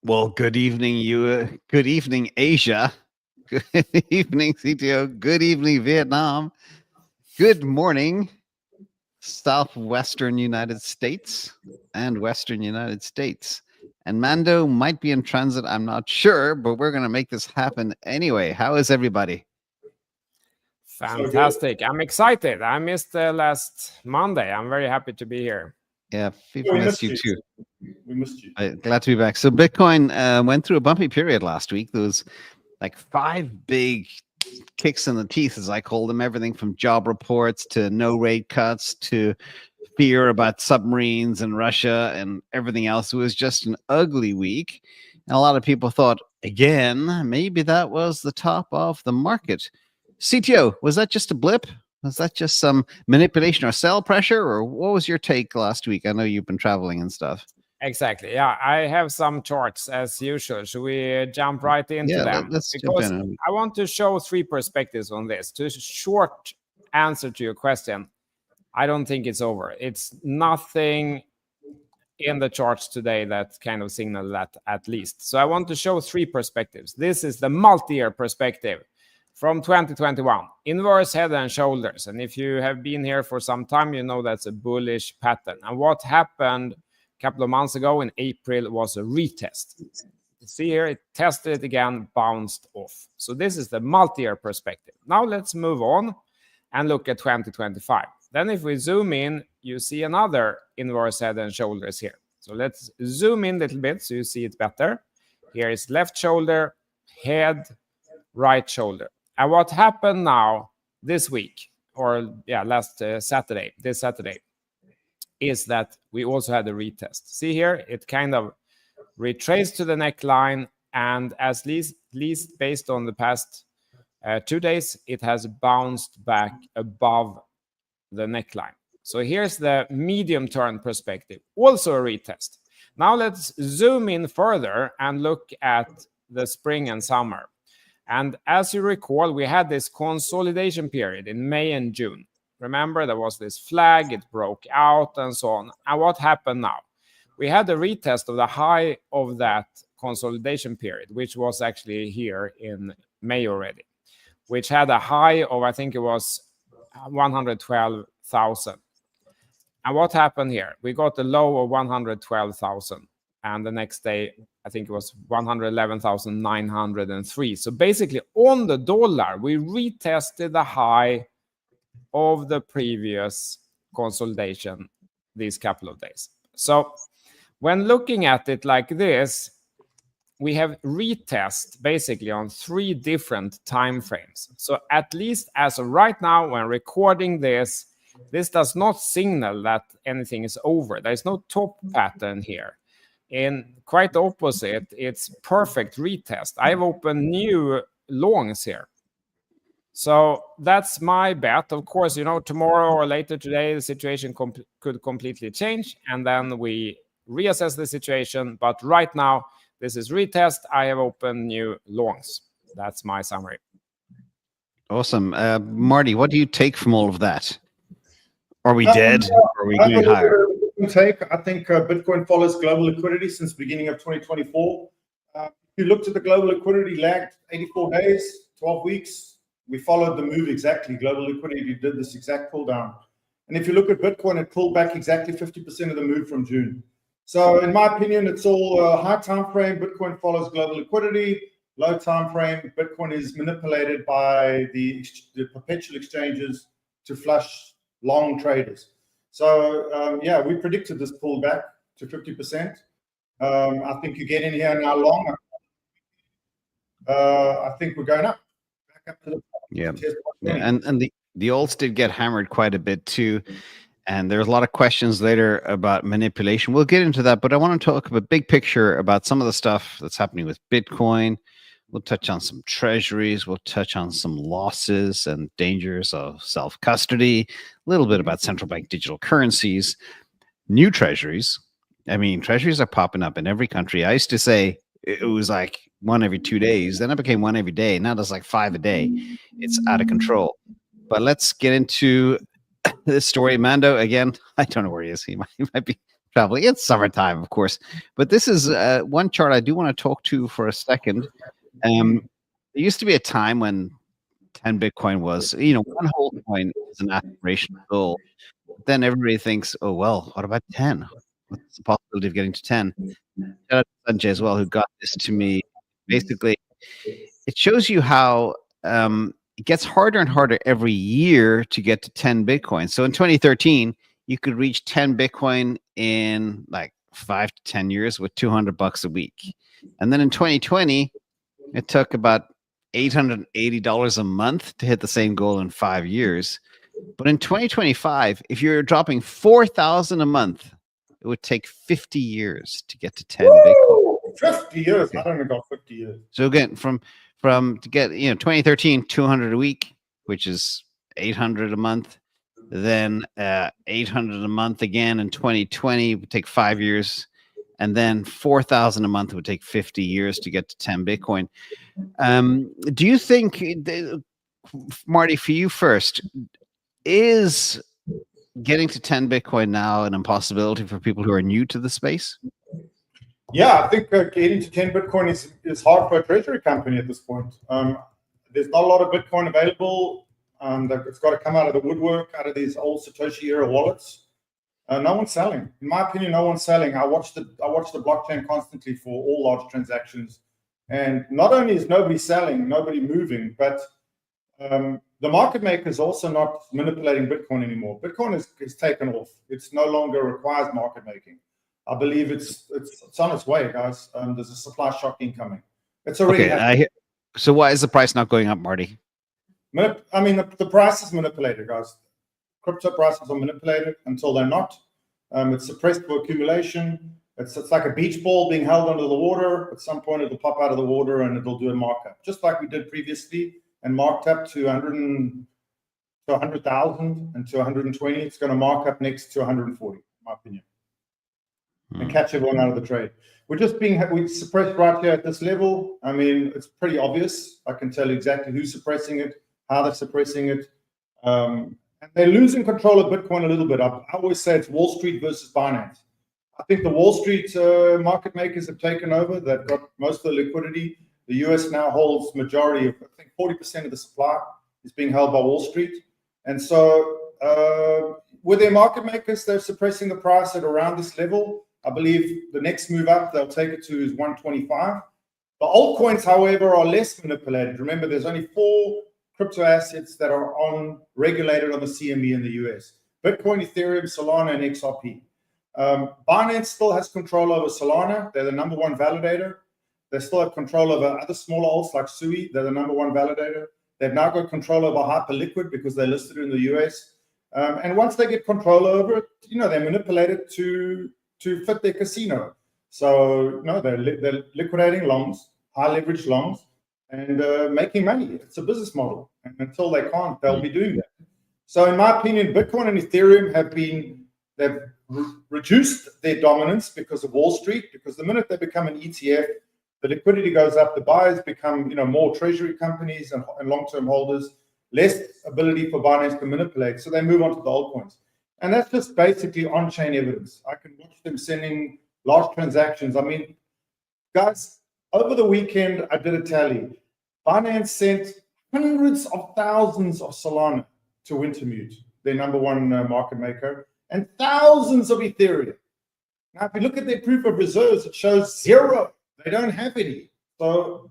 Well, good evening, you. Good evening, Asia. Good evening, CTO. Good evening, Vietnam. Good morning, southwestern United States and western United States. And Mando might be in transit. I'm not sure, but we're going to make this happen anyway. How is everybody? Fantastic. I'm excited. I missed last Monday. I'm very happy to be here. Yeah, people missed you too. We missed you. Glad to be back. So Bitcoin went through a bumpy period last week. There was like 5 big kicks in the teeth, as I call them, everything from job reports to no rate cuts to fear about submarines in Russia and everything else. It was just an ugly week. And a lot of people thought, again, maybe that was the top of the market. CTO, was that just a blip? Was that just some manipulation or sell pressure? Or what was your take last week? I know you've been traveling and stuff. Exactly. Yeah, I have some charts as usual. Should we jump right into them? Let's because jump in. I want to show 3 perspectives on this. To short answer to your question, I don't think it's over. It's nothing in the charts today that kind of signal that, at least. So I want to show 3 perspectives. This is the multi-year perspective from 2021, inverse head and shoulders. And if you have been here for some time, you know that's a bullish pattern. And what happened a couple of months ago in April was a retest. You see here, it tested it again, bounced off. So this is the multi-year perspective. Now let's move on and look at 2025. Then if we zoom in, you see another inverse head and shoulders here. So let's zoom in a little bit so you see it better. Here is left shoulder, head, right shoulder. And what happened now this week, or last Saturday, this Saturday, is that we also had a retest. See here, it kind of retraced to the neckline, and at least based on the past 2 days, it has bounced back above the neckline. So here's the medium-term perspective, also a retest. Now let's zoom in further and look at the spring and summer. And as you recall, we had this consolidation period in May and June. Remember, there was this flag, it broke out and so on. And what happened now? We had a retest of the high of that consolidation period, which was actually here in May already, which had a high of, I think it was 112,000. And what happened here? We got a low of 112,000. And the next day, I think it was 111,903. So basically, on the dollar, we retested the high of the previous consolidation these couple of days. So when looking at it like this, we have retest basically on 3 different time frames. So at least as of right now, when recording this does not signal that anything is over. There is no top pattern here. In quite the opposite, it's perfect retest. I've opened new longs here. So that's my bet. Of course, tomorrow or later today, the situation could completely change, and then we reassess the situation. But right now, this is retest. I have opened new longs. That's my summary. Awesome. Marty, what do you take from all of that? Are we dead? Are we going higher? I think Bitcoin follows global liquidity since the beginning of 2024. If you looked at the global liquidity lagged 84 days, 12 weeks. We followed the move exactly. Global liquidity did this exact pull down. And if you look at Bitcoin, it pulled back exactly 50% of the move from June. So in my opinion, it's all high time frame. Bitcoin follows global liquidity. Low time frame, Bitcoin is manipulated by the perpetual exchanges to flush long traders. So we predicted this pullback to 50%. I think you get in here now long. I think we're going up, back up to the and the alts did get hammered quite a bit too. And there's a lot of questions later about manipulation. We'll get into that, but I want to talk about big picture about some of the stuff that's happening with Bitcoin. We'll touch on some treasuries. We'll touch on some losses and dangers of self-custody, a little bit about central bank digital currencies, new treasuries. I mean, treasuries are popping up in every country. I used to say it was like 1 every 2 days. Then it became 1 every day. Now there's like 5 a day. It's out of control. But let's get into this story. Mando, again, I don't know where he is. He might be traveling. It's summertime, of course. But this is one chart I do want to talk to for a second. There used to be a time when 10 Bitcoin was, one whole coin is an aspirational goal. But then everybody thinks, oh, well, what about 10? What's the possibility of getting to 10? Shout out to Sanjay as well, who got this to me. Basically, it shows you how it gets harder and harder every year to get to 10 Bitcoin. So in 2013, you could reach 10 Bitcoin in like 5 to 10 years with $200 a week. And then in 2020, it took about $880 a month to hit the same goal in 5 years. But in 2025, if you're dropping 4,000 a month, it would take 50 years to get to 10 Bitcoin. 50 years? I don't know about 50 years. So again, from to get 2013, 200 a week, which is 800 a month. Then 800 a month again in 2020 would take 5 years, and then 4,000 a month would take 50 years to get to 10 Bitcoin. Do you think, Marty, for you first, is getting to 10 Bitcoin now an impossibility for people who are new to the space? Yeah, I think getting to 10 Bitcoin is hard for a treasury company at this point. There's not a lot of Bitcoin available. It's got to come out of the woodwork, out of these old Satoshi era wallets. No one's selling. In my opinion, no one's selling. I watch the blockchain constantly for all large transactions, and not only is nobody selling, nobody moving, but the market maker is also not manipulating Bitcoin anymore. Bitcoin is taken off. It's no longer requires market making. I believe it's on its way, guys. There's a supply shock incoming. It's already happening. So why is the price not going up, Marty? I mean, the price is manipulated, guys. Crypto prices are manipulated until they're not. It's suppressed for accumulation. It's like a beach ball being held under the water. At some point, it'll pop out of the water and it'll do a markup, just like we did previously, and marked up to 100,000 and to 120. It's going to mark up next to 140, in my opinion, and catch everyone out of the trade. We suppressed right here at this level. I mean, it's pretty obvious. I can tell you exactly who's suppressing it, how they're suppressing it. And they're losing control of Bitcoin a little bit. I always say it's Wall Street versus Binance. I think the Wall Street market makers have taken over. They've got most of the liquidity. The US now holds majority of, I think 40% of the supply is being held by Wall Street. And so with their market makers, they're suppressing the price at around this level. I believe the next move up they'll take it to is 125. The altcoins, however, are less manipulated. Remember, there's only 4 crypto assets that are regulated on the CME in the US: Bitcoin, Ethereum, Solana, and XRP. Binance still has control over Solana. They're the number 1 validator. They still have control over other smaller alts like Sui. They're the number 1 validator. They've now got control over Hyperliquid because they're listed in the US. And once they get control over it, they manipulate it to fit their casino. So they're liquidating longs, high leverage longs, and making money. It's a business model. And until they can't, they'll be doing that. So in my opinion, Bitcoin and Ethereum they've reduced their dominance because of Wall Street, because the minute they become an ETF, the liquidity goes up, the buyers become more treasury companies and long-term holders, less ability for Binance to manipulate. So they move on to the altcoins. And that's just basically on-chain evidence. I can watch them sending large transactions. I mean, guys, over the weekend, I did a tally. Binance sent hundreds of thousands of Solana to Wintermute, their number 1 market maker, and thousands of Ethereum. Now, if you look at their proof of reserves, it shows 0. They don't have any. So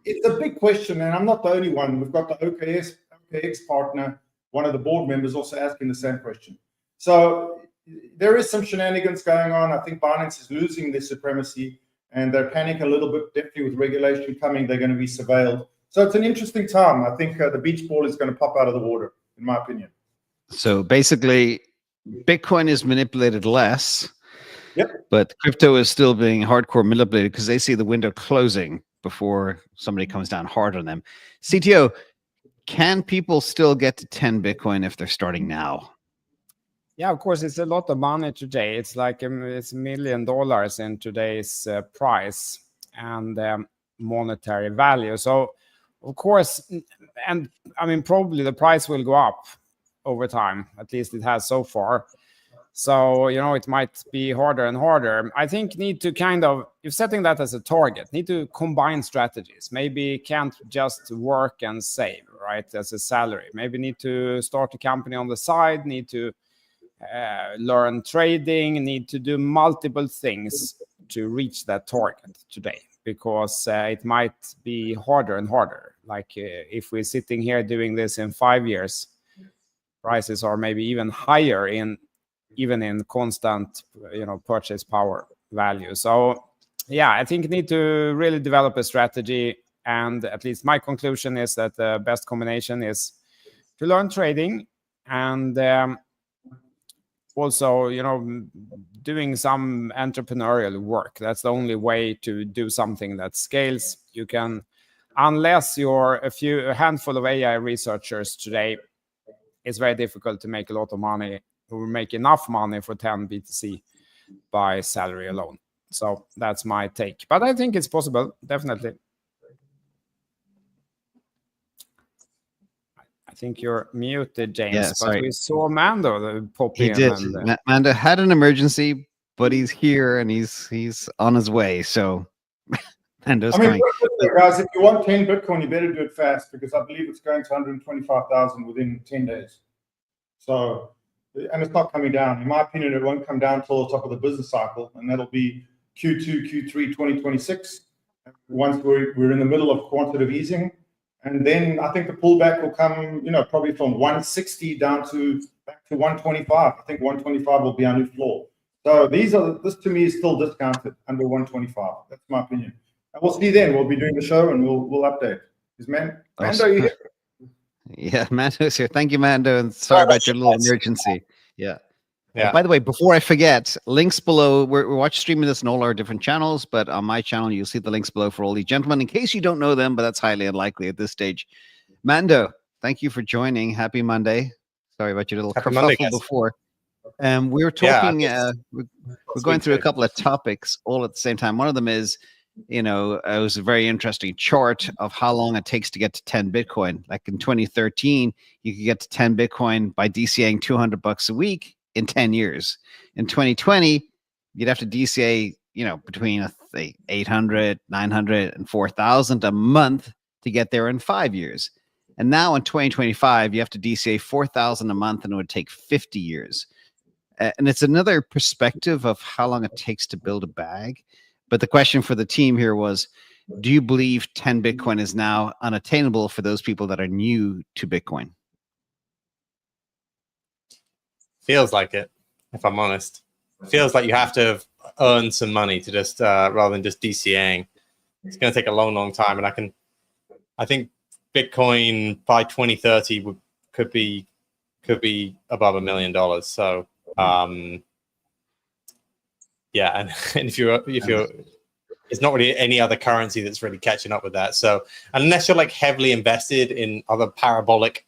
It's a big question, and I'm not the only one. We've got the OKX partner, one of the board members, also asking the same question. So there is some shenanigans going on. I think Binance is losing their supremacy, and they're panicking a little bit. Definitely with regulation coming, they're going to be surveilled. So it's an interesting time. I think the beach ball is going to pop out of the water, in my opinion. So basically, Bitcoin is manipulated less, but crypto is still being hardcore manipulated because they see the window closing before somebody comes down hard on them. CTO, can people still get to 10 Bitcoin if they're starting now? Yeah, of course, it's a lot of money today. It's like it's $1 million in today's price and monetary value. So, of course, and I mean, probably the price will go up over time. At least it has so far. So, it might be harder and harder. I think need to if setting that as a target, need to combine strategies. Maybe can't just work and save, right, as a salary. Maybe need to start a company on the side, need to learn trading, need to do multiple things to reach that target today, because it might be harder and harder. Like if we're sitting here doing this in 5 years, prices are maybe even higher even in constant purchase power value. So yeah, I think you need to really develop a strategy, and at least my conclusion is that the best combination is to learn trading and also doing some entrepreneurial work. That's the only way to do something that scales. You can, unless you're a handful of AI researchers today, it's very difficult to make a lot of money or make enough money for 10 BTC by salary alone. So that's my take, but I think it's possible, definitely. I think you're muted, James. Yeah, sorry. But we saw Mando pop He in. did. And, Mando had an emergency, but he's here and he's on his way. So Mando's coming. Guys, if you want 10 Bitcoin, you better do it fast, because I believe it's going to 125,000 within 10 days. So, and it's not coming down. In my opinion, it won't come down till the top of the business cycle, and that'll be Q2, Q3, 2026. Once we're in the middle of quantitative easing. And then I think the pullback will come, probably from 160 down to back to 125. I think 125 will be our new floor. So this to me is still discounted under 125. That's my opinion. And we'll see then. We'll be doing the show and we'll update. Is Mando here? Yeah, Mando's here. Thank you, Mando. And sorry about your little emergency. Yeah. Yeah. By the way, before I forget, links below. We're watch streaming this on all our different channels, but on my channel, you'll see the links below for all these gentlemen, in case you don't know them, but that's highly unlikely at this stage. Mando, thank you for joining. Happy Monday. Sorry about your little kerfuffle before. We were talking, we're going through a couple of topics all at the same time. One of them is, it was a very interesting chart of how long it takes to get to 10 Bitcoin. Like in 2013, you could get to 10 Bitcoin by DCAing $200 a week in 10 years. In 2020, you'd have to DCA, between 800, 900, and 4,000 a month to get there in 5 years. And now in 2025, you have to DCA 4,000 a month, and it would take 50 years. And it's another perspective of how long it takes to build a bag. But the question for the team here was, do you believe 10 Bitcoin is now unattainable for those people that are new to Bitcoin? Feels like it, if I'm honest. Feels like you have to have earned some money to just rather than just DCAing. It's going to take a long, long time, and I think Bitcoin by 2030 could be above $1 million. So yeah, and if you're it's not really any other currency that's really catching up with that. So unless you're like heavily invested in other parabolic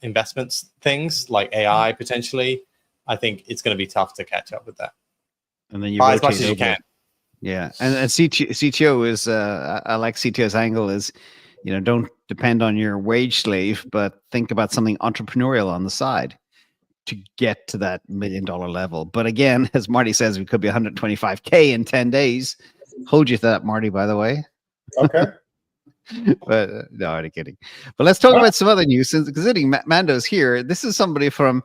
investments things like AI potentially, I think it's going to be tough to catch up with that. And then you buy as much as you can. Yeah, and CTO is I like CTO's angle is, don't depend on your wage slave, but think about something entrepreneurial on the side to get to that $1 million level. But again, as Marty says, we could be 125K in 10 days. Hold you to that, Marty, by the way. Okay. But no, I'm kidding. But let's talk about some other news. Since considering Mando's here, this is somebody from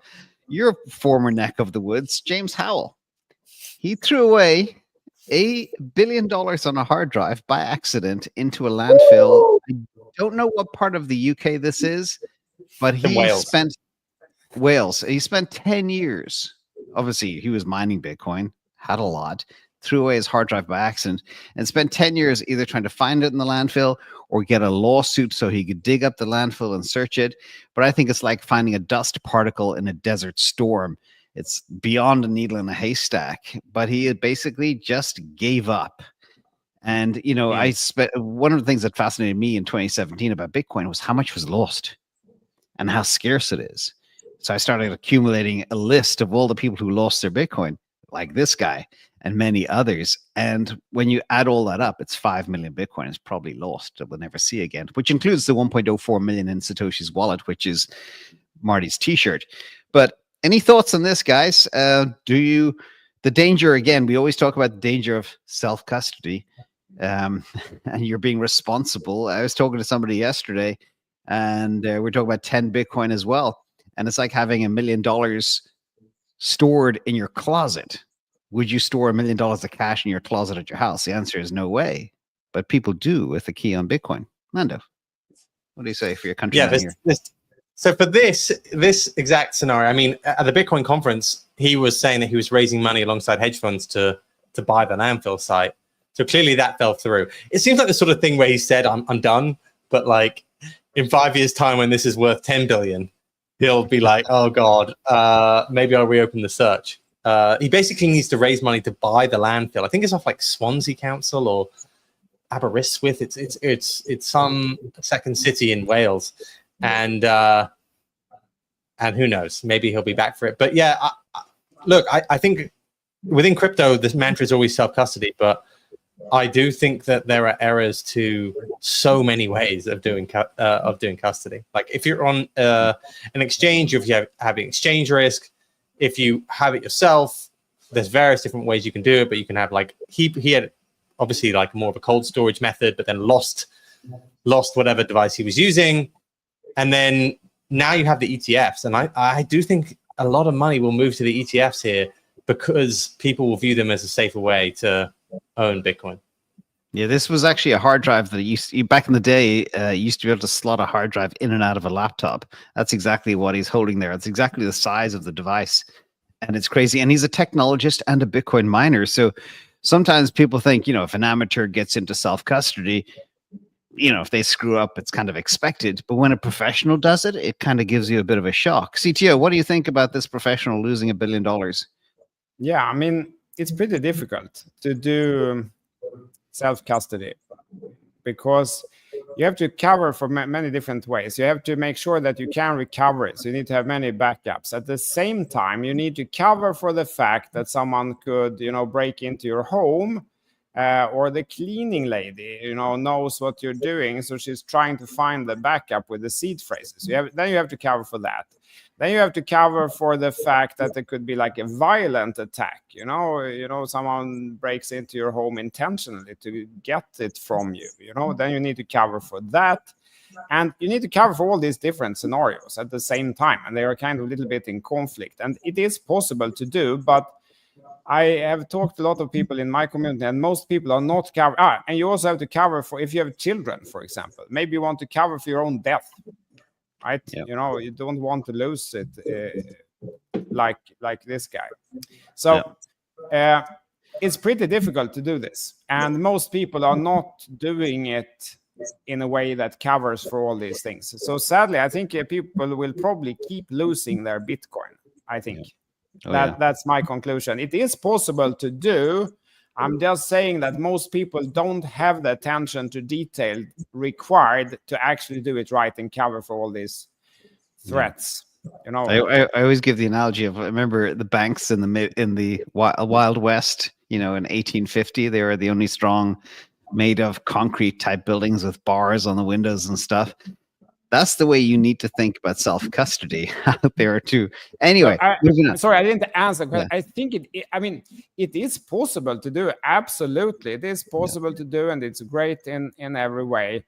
your former neck of the woods, James Howell. He threw away $1 billion on a hard drive by accident into a landfill. I don't know what part of the UK this is, but he spent Wales. He spent 10 years. Obviously, he was mining Bitcoin, had a lot, threw away his hard drive by accident, and spent 10 years either trying to find it in the landfill or get a lawsuit so he could dig up the landfill and search it. But I think it's like finding a dust particle in a desert storm. It's beyond a needle in a haystack. But he had basically just gave up. And, I spent one of the things that fascinated me in 2017 about Bitcoin was how much was lost and how scarce it is. So I started accumulating a list of all the people who lost their Bitcoin, like this guy and many others. And when you add all that up, it's 5 million Bitcoin is probably lost that we'll never see again, which includes the 1.04 million in Satoshi's wallet, which is Marty's t-shirt. But Any thoughts on this, guys? The danger, again, we always talk about the danger of self-custody, and you're being responsible. I was talking to somebody yesterday, and we're talking about 10 Bitcoin as well. And it's like having $1 million stored in your closet. Would you store $1 million of cash in your closet at your house? The answer is no way. But people do with the key on Bitcoin. Mando, what do you say for your country? Yeah, so for this exact scenario, I mean, at the Bitcoin conference, he was saying that he was raising money alongside hedge funds to buy the landfill site. So clearly that fell through. It seems like the sort of thing where he said, I'm done. But like in 5 years' time, when this is worth 10 billion, he'll be like, oh God, maybe I'll reopen the search. He basically needs to raise money to buy the landfill. I think it's off like Swansea Council or Aberystwyth. It's some second city in Wales. And who knows, maybe he'll be back for it. But yeah, I think within crypto, this mantra is always self-custody, but I do think that there are errors to so many ways of doing custody. Like if you're on an exchange, if you have exchange risk, if you have it yourself, there's various different ways you can do it. But you can have like he had obviously like more of a cold storage method, but then lost whatever device he was using, and then now you have the ETFs, and I do think a lot of money will move to the ETFs here because people will view them as a safer way to own Bitcoin. Yeah, this was actually a hard drive that back in the day, used to be able to slot a hard drive in and out of a laptop. That's exactly what he's holding there. It's exactly the size of the device. And it's crazy. And he's a technologist and a Bitcoin miner. So sometimes people think, if an amateur gets into self-custody, if they screw up, it's kind of expected. But when a professional does it, it kind of gives you a bit of a shock. CTO, what do you think about this professional losing $1 billion? Yeah, I mean, it's pretty difficult to do self-custody because you have to cover for many different ways. You have to make sure that you can recover it. So you need to have many backups. At the same time, you need to cover for the fact that someone could, break into your home, or the cleaning lady, knows what you're doing. So she's trying to find the backup with the seed phrases. Then you have to cover for that. Then you have to cover for the fact that there could be like a violent attack. Someone breaks into your home intentionally to get it from you. Then you need to cover for that. And you need to cover for all these different scenarios at the same time. And they are kind of a little bit in conflict. And it is possible to do, but I have talked to a lot of people in my community, and most people are not covered. And you also have to cover for if you have children, for example. Maybe you want to cover for your own death. Right? Yep. You don't want to lose it like this guy. So it's pretty difficult to do this. And most people are not doing it in a way that covers for all these things. So sadly, I think people will probably keep losing their Bitcoin, I think. That's my conclusion. It is possible to do. I'm just saying that most people don't have the attention to detail required to actually do it right and cover for all these threats. I always give the analogy of, I remember the banks in the Wild West, in 1850, they were the only strong made of concrete type buildings with bars on the windows and stuff. That's the way you need to think about self-custody out there too. Anyway, sorry, I didn't answer. But I think it is possible to do. Absolutely, it is possible to do, and it's great in every way.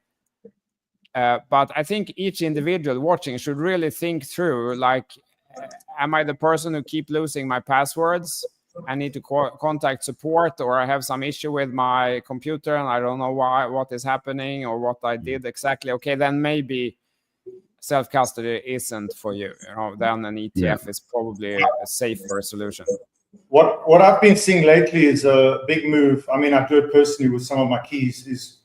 But I think each individual watching should really think through, like, am I the person who keep losing my passwords? I need to contact support, or I have some issue with my computer and I don't know what is happening or what I did exactly. Okay, then maybe self-custody isn't for you. Then an ETF is probably a safer solution. What I've been seeing lately is a big move. I mean, I do it personally with some of my keys. Is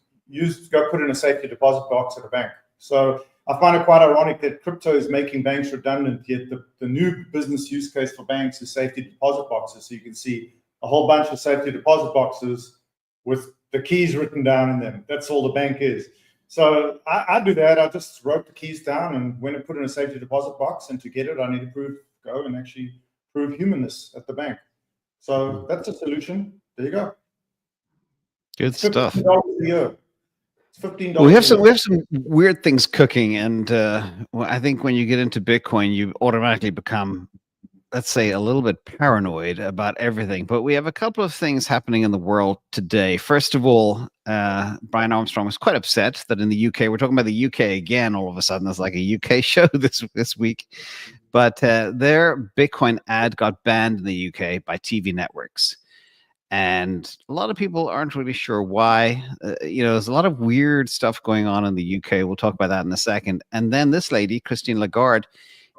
go put in a safety deposit box at a bank. So I find it quite ironic that crypto is making banks redundant, yet the new business use case for banks is safety deposit boxes. So you can see a whole bunch of safety deposit boxes with the keys written down in them. That's all the bank is. So I do that. I just wrote the keys down and went and put in a safety deposit box. And to get it, I need to go and actually prove humanness at the bank. So that's a solution. There you go. Good stuff. $15 a year. It's $15. We have some weird things cooking, and I think when you get into Bitcoin, you automatically become let's say, a little bit paranoid about everything, but we have a couple of things happening in the world today. First of all, Brian Armstrong was quite upset that in the UK, we're talking about the UK again, all of a sudden, it's like a UK show this week, but their Bitcoin ad got banned in the UK by TV networks. And a lot of people aren't really sure why. There's a lot of weird stuff going on in the UK. We'll talk about that in a second. And then this lady, Christine Lagarde,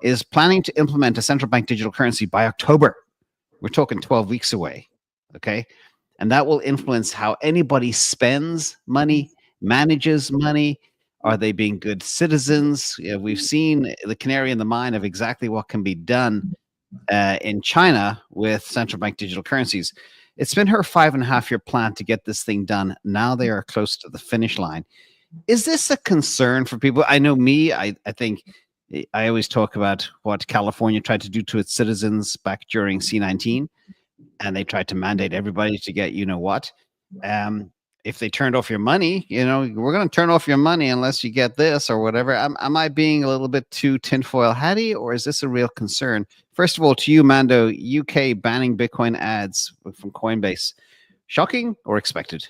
is planning to implement a central bank digital currency by October. We're talking 12 weeks away, okay? And that will influence how anybody spends money, manages money. Are they being good citizens? We've seen the canary in the mine of exactly what can be done in China with central bank digital currencies. It's been her 5.5-year plan to get this thing done. Now they are close to the finish line. Is this a concern for people? I know me, I think I always talk about what California tried to do to its citizens back during C-19, and they tried to mandate everybody to get what. If they turned off your money, we're going to turn off your money unless you get this or whatever. Am I being a little bit too tinfoil hatty, or is this a real concern? First of all, to you, Mando, UK banning Bitcoin ads from Coinbase, shocking or expected?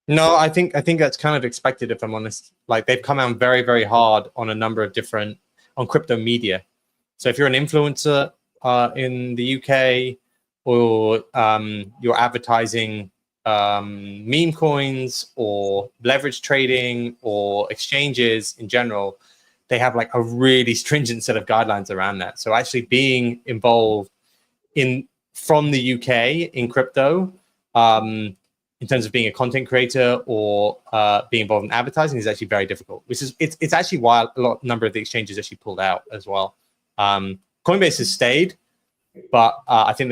No, I think that's kind of expected, if I'm honest. Like, they've come out very, very hard on a number of different on crypto media. So if you're an influencer in the UK, or you're advertising meme coins or leverage trading or exchanges in general, they have like a really stringent set of guidelines around that. So actually being involved from the UK in crypto, in terms of being a content creator or being involved in advertising, is actually very difficult. It's actually why a number of the exchanges actually pulled out as well. Coinbase has stayed, but I think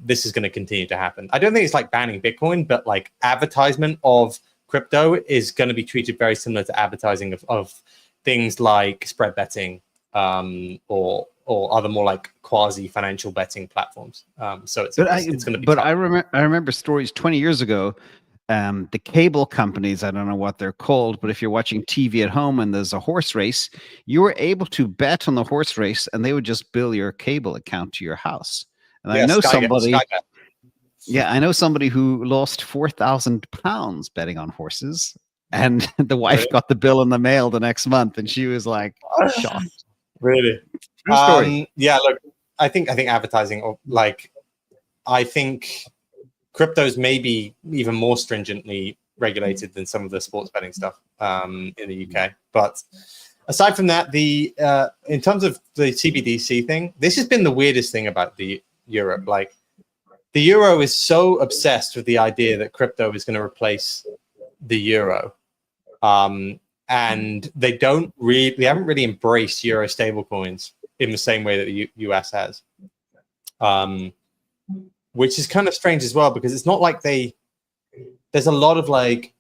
this is gonna continue to happen. I don't think it's like banning Bitcoin, but like advertisement of crypto is going to be treated very similar to advertising of things like spread betting or other more like quasi financial betting platforms. So it's going to be. But tough. I remember stories 20 years ago. The cable companies, I don't know what they're called, but if you're watching TV at home and there's a horse race, you were able to bet on the horse race, and they would just bill your cable account to your house. And I know somebody. Yeah, I know somebody who lost £4,000 betting on horses, and the wife got the bill in the mail the next month, and she was like shocked. Really? True story. Yeah, look, I think advertising, or like, I think cryptos may be even more stringently regulated than some of the sports betting stuff in the UK. But aside from that, in terms of the CBDC thing, this has been the weirdest thing about Europe. Like, the euro is so obsessed with the idea that crypto is going to replace the euro. And they haven't really embraced euro stablecoins in the same way that the US has. Which is kind of strange as well, because it's not like there's a lot of like,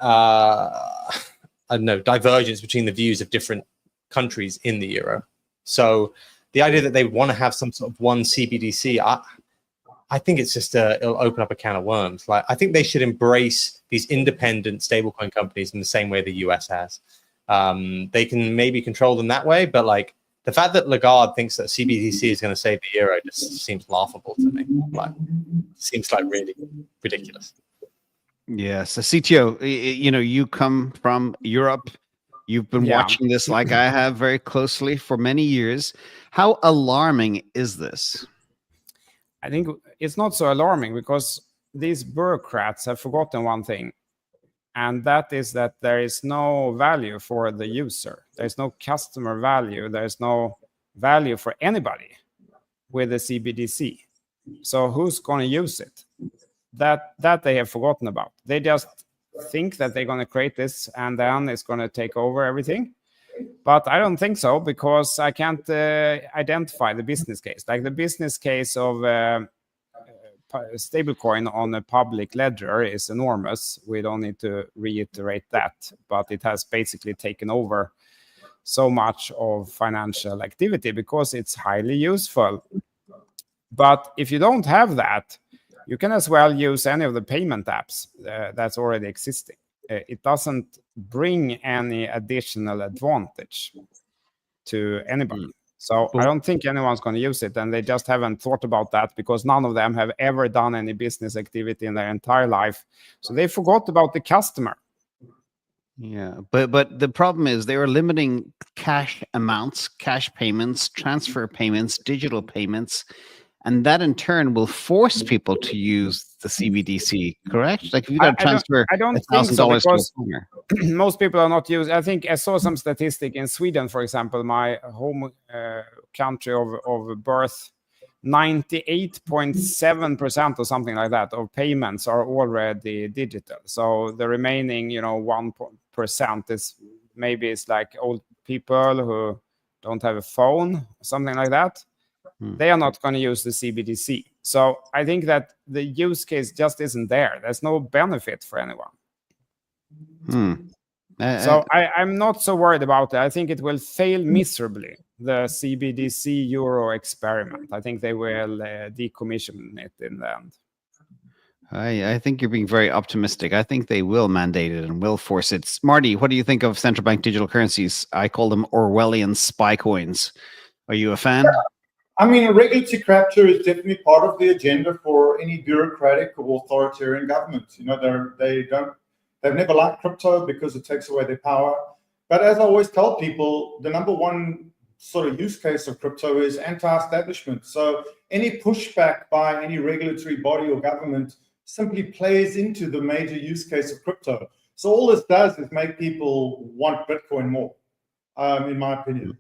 I don't know, divergence between the views of different countries in the euro. So the idea that they want to have some sort of one CBDC, I think it's just it'll open up a can of worms. Like, I think they should embrace these independent stablecoin companies in the same way the US has. They can maybe control them that way, but like, the fact that Lagarde thinks that CBDC is going to save the euro just seems laughable to me. Like, seems like really ridiculous. Yeah. So CTO, you come from Europe. You've been watching this like I have very closely for many years. How alarming is this? I think it's not so alarming, because these bureaucrats have forgotten one thing. And that is that there is no value for the user. There's no customer value. There's no value for anybody with the CBDC. So who's going to use it? That they have forgotten about. They just think that they're going to create this and then it's going to take over everything. But I don't think so, because I can't identify the business case. Like, the business case of stablecoin on a public ledger is enormous. We don't need to reiterate that, but it has basically taken over so much of financial activity because it's highly useful. But if you don't have that, you can as well use any of the payment apps that's already existing. It doesn't bring any additional advantage to anybody. So I don't think anyone's going to use it, and they just haven't thought about that because none of them have ever done any business activity in their entire life. So they forgot about the customer. Yeah, but the problem is they were limiting cash amounts, cash payments, transfer payments, digital payments, and that in turn will force people to use the CBDC. Correct? Like if you got to transfer I don't think so, $1,000 to a because partner. most people are not using. I think I saw some statistic in Sweden, for example, my home country of birth. 98.7% or something like that of payments are already digital. So the remaining, 1% is maybe it's like old people who don't have a phone, something like that. They are not going to use the CBDC. So I think that the use case just isn't there. There's no benefit for anyone. So I'm not so worried about it. I think it will fail miserably, the CBDC euro experiment. I think they will decommission it in the end. I think you're being very optimistic. I think they will mandate it and will force it. Marty, what do you think of central bank digital currencies? I call them Orwellian spy coins. Are you a fan? I mean, regulatory capture is definitely part of the agenda for any bureaucratic or authoritarian government. They've never liked crypto because it takes away their power. But as I always tell people, the number one sort of use case of crypto is anti-establishment. So any pushback by any regulatory body or government simply plays into the major use case of crypto. So all this does is make people want Bitcoin more, in my opinion,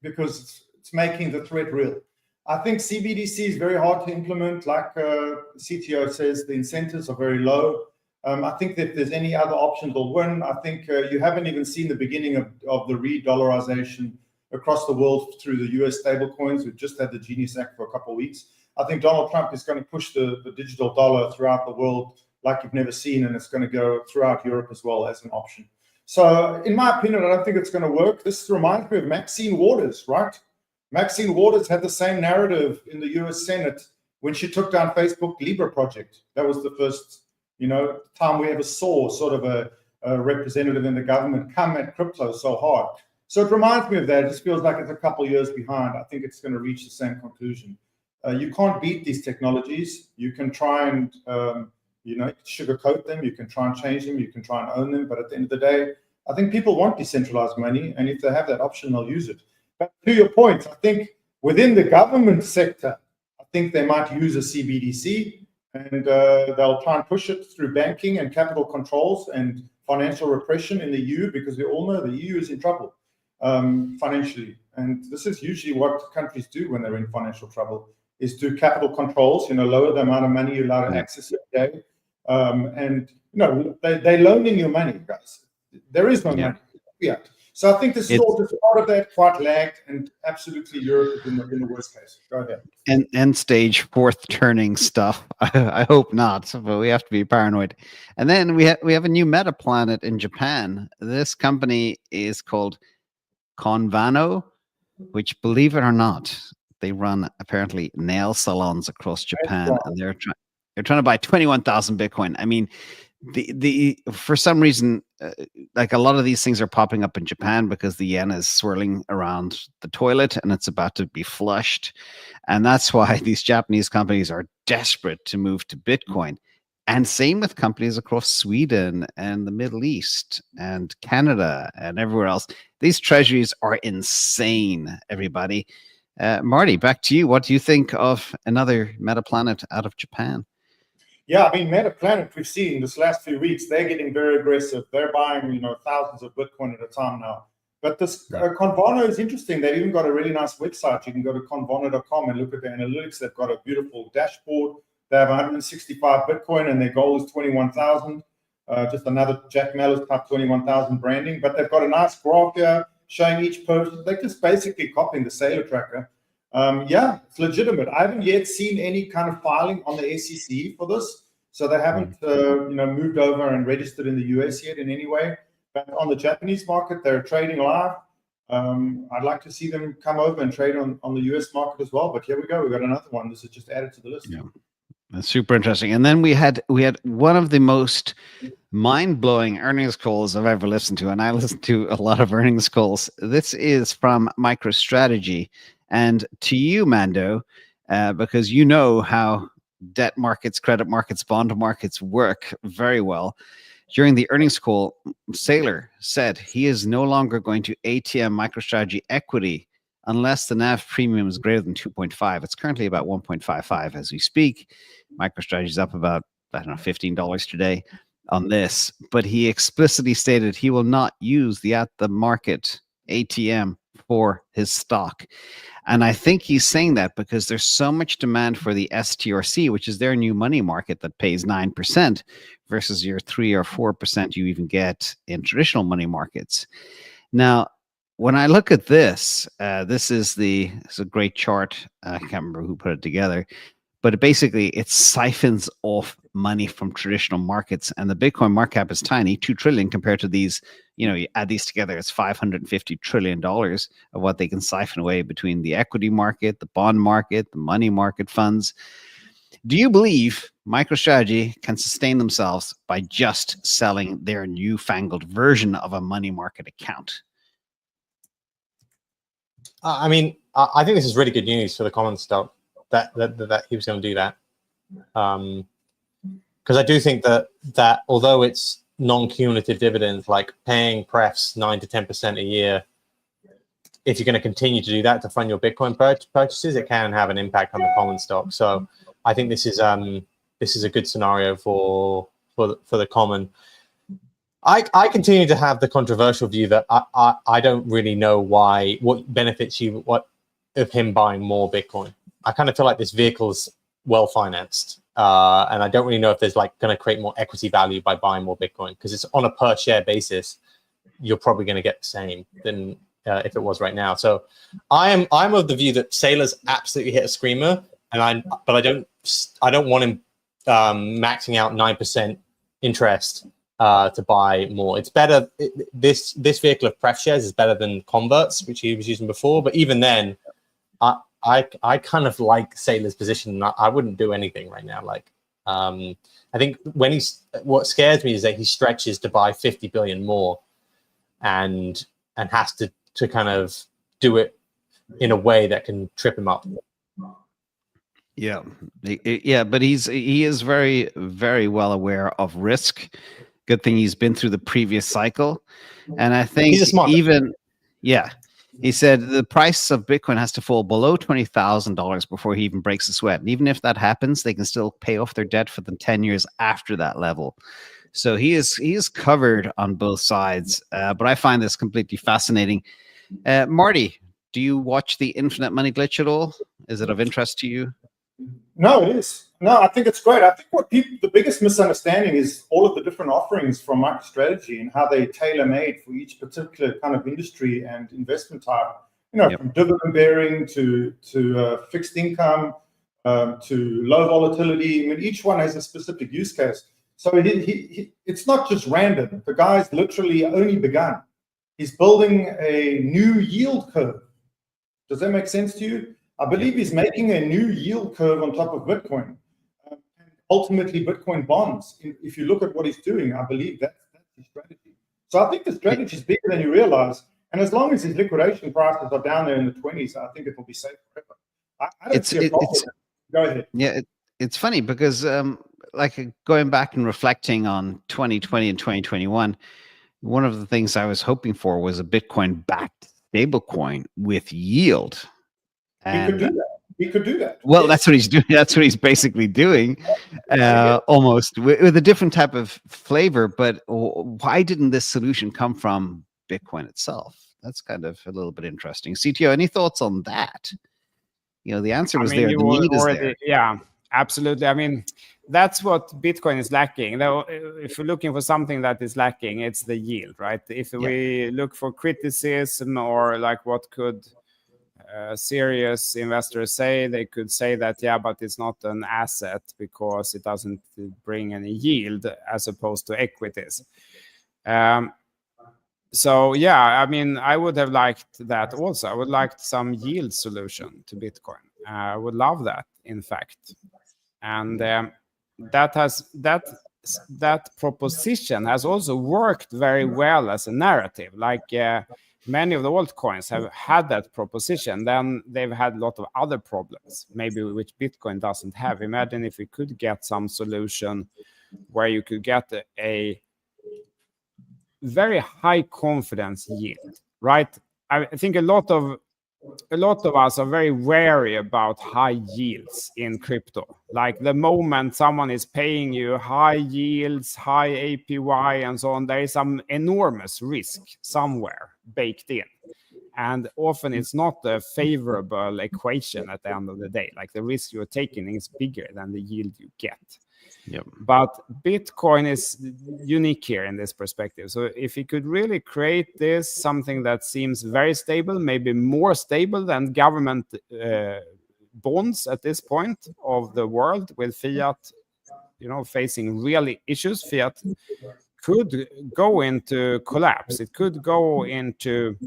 because it's making the threat real. I think CBDC is very hard to implement. Like CTO says, the incentives are very low. I think that if there's any other option, they'll win. I think you haven't even seen the beginning of the re-dollarization across the world through the US stablecoins. We've just had the Genius Act for a couple of weeks. I think Donald Trump is going to push the digital dollar throughout the world like you've never seen, and it's going to go throughout Europe as well as an option. So in my opinion, I don't think it's going to work. This reminds me of Maxine Waters, right? Maxine Waters had the same narrative in the US Senate when she took down Facebook Libra project. That was the first time we ever saw sort of a representative in the government come at crypto so hard. So it reminds me of that. It just feels like it's a couple of years behind. I think it's going to reach the same conclusion. You can't beat these technologies. You can try and, sugarcoat them. You can try and change them. You can try and own them. But at the end of the day, I think people want decentralized money. And if they have that option, they'll use it. But to your point, I think within the government sector, I think they might use a CBDC. And they'll try and push it through banking and capital controls and financial repression in the EU, because we all know the EU is in trouble financially. And this is usually what countries do when they're in financial trouble, is do capital controls, lower the amount of money you're allowed to access every day. They're loaning you money, guys. There is no money. Yeah. So I think this is all just part of that, quite lagged, and absolutely Europe in the worst case. Go ahead. And end stage fourth turning stuff. I hope not, but we have to be paranoid. And then we have a new Metaplanet in Japan. This company is called Convano, which, believe it or not, they run apparently nail salons across Japan, and they're trying to buy 21,000 Bitcoin. I mean, the for some reason, like a lot of these things are popping up in Japan because the yen is swirling around the toilet and it's about to be flushed, and that's why these Japanese companies are desperate to move to Bitcoin. And same with companies across Sweden and the Middle East and Canada and everywhere else. These treasuries are insane, everybody. Marty, back to you. What do you think of another Metaplanet out of Japan? Yeah, I mean, Metaplanet, we've seen this last few weeks, they're getting very aggressive. They're buying, thousands of Bitcoin at a time now. But this Convano is interesting. They've even got a really nice website. You can go to convano.com and look at the analytics. They've got a beautiful dashboard. They have 165 Bitcoin, and their goal is 21,000. Just another Jack Mallers type 21,000 branding. But they've got a nice graph here showing each person. They're just basically copying the Sailor Tracker. Yeah, it's legitimate. I haven't yet seen any kind of filing on the SEC for this. So they haven't, moved over and registered in the US yet in any way. But on the Japanese market, they're trading live. I'd like to see them come over and trade on the US market as well. But here we go. We've got another one. This is just added to the list. Yeah. That's super interesting. And then we had one of the most mind-blowing earnings calls I've ever listened to, and I listen to a lot of earnings calls. This is from MicroStrategy, and to you, Mando, because you know how debt markets, credit markets, bond markets work very well. During the earnings call, Saylor said he is no longer going to ATM MicroStrategy equity unless the NAV premium is greater than 2.5. It's currently about 1.55 as we speak. MicroStrategy is up about, I don't know, $15 today on this, but he explicitly stated he will not use the at-the-market ATM for his stock. And I think he's saying that because there's so much demand for the STRC, which is their new money market that pays 9% versus your 3 or 4% you even get in traditional money markets. Now, when I look at this, this is a great chart. I can't remember who put it together, but it siphons off money from traditional markets, and the Bitcoin market cap is tiny, 2 trillion compared to these. You add these together, it's $550 trillion of what they can siphon away between the equity market, the bond market, the money market funds. Do you believe MicroStrategy can sustain themselves by just selling their newfangled version of a money market account? I mean, I think this is really good news for the common stock that he was going to do that. Because I do think that although it's non-cumulative dividends, like paying prefs 9 to 10% a year, if you're going to continue to do that to fund your Bitcoin purchases, it can have an impact on the common stock. So I think this is a good scenario for the common. I continue to have the controversial view that I don't really know what benefits you of him buying more Bitcoin. I kind of feel like this vehicle is well financed, and I don't really know if there's going to create more equity value by buying more Bitcoin, because it's on a per share basis. You're probably going to get the same than if it was right now. So I'm of the view that Saylor's absolutely hit a screamer, but I don't want him maxing out 9% interest to buy more. It's better. This vehicle of pref shares is better than converts, which he was using before. But even then, I kind of like Saylor's position. I wouldn't do anything right now. I think what scares me is that he stretches to buy 50 billion more, and has to kind of do it in a way that can trip him up. Yeah, but he is very, very well aware of risk. Good thing he's been through the previous cycle, and I think he's a smart guy. He said the price of Bitcoin has to fall below $20,000 before he even breaks a sweat, and even if that happens, they can still pay off their debt for the 10 years after that level. So he is covered on both sides. But I find this completely fascinating. Marty, do you watch the Infinite Money Glitch at all? Is it of interest to you? No, it is. No, I think it's great. I think the biggest misunderstanding is all of the different offerings from MicroStrategy and how they tailor-made for each particular kind of industry and investment type. From dividend bearing to fixed income to low volatility. I mean, each one has a specific use case. So it's not just random. The guy's literally only begun. He's building a new yield curve. Does that make sense to you? I believe he's making a new yield curve on top of Bitcoin, and ultimately Bitcoin bonds. If you look at what he's doing, I believe that's his strategy. So I think the strategy is bigger than you realize. And as long as his liquidation prices are down there in the 20s, I think it will be safe forever. I don't see a problem. Go ahead. Yeah, it's funny because going back and reflecting on 2020 and 2021, one of the things I was hoping for was a Bitcoin-backed stablecoin with yield. He could do that. Well, that's what he's doing. That's what he's basically doing, almost with a different type of flavor. But why didn't this solution come from Bitcoin itself? That's kind of a little bit interesting. CTO, any thoughts on that? The answer was there. The need is there. Yeah, absolutely. I mean, that's what Bitcoin is lacking. Though, if you're looking for something that is lacking, it's the yield, right? If we look for criticism or what could serious investors say, they could say that, but it's not an asset because it doesn't bring any yield as opposed to equities. So, I mean, I would have liked that also. I would like some yield solution to Bitcoin. I would love that, in fact. and that proposition has also worked very well as a narrative. Like many of the altcoins have had that proposition, then they've had a lot of other problems, maybe which Bitcoin doesn't have. Imagine if we could get some solution where you could get a very high confidence yield, right? I think a lot of us are very wary about high yields in crypto. Like the moment someone is paying you high yields, high APY, and so on, there is some enormous risk somewhere baked in. And often it's not a favorable equation at the end of the day. Like the risk you're taking is bigger than the yield you get. Yep. But Bitcoin is unique here in this perspective. So if you could really create this, something that seems very stable, maybe more stable than government bonds at this point of the world, with fiat, facing really issues, fiat could go into collapse. It could go into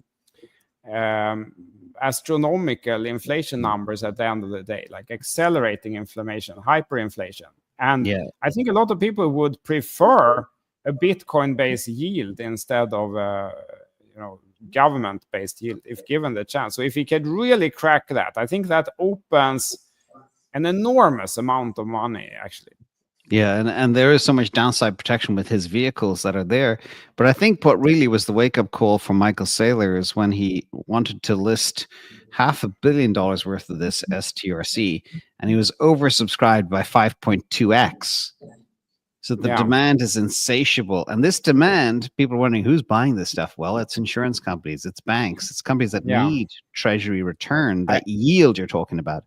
astronomical inflation numbers at the end of the day, like accelerating inflation, hyperinflation. And I think a lot of people would prefer a Bitcoin-based yield instead of government-based yield if given the chance. So if we could really crack that, I think that opens an enormous amount of money, actually. Yeah, and there is so much downside protection with his vehicles that are there. But I think what really was the wake-up call for Michael Saylor is when he wanted to list $500 million worth of this STRC, and he was oversubscribed by 5.2x. So the demand is insatiable. And this demand, people are wondering who's buying this stuff. Well, it's insurance companies, it's banks, it's companies that need Treasury return, that yield you're talking about.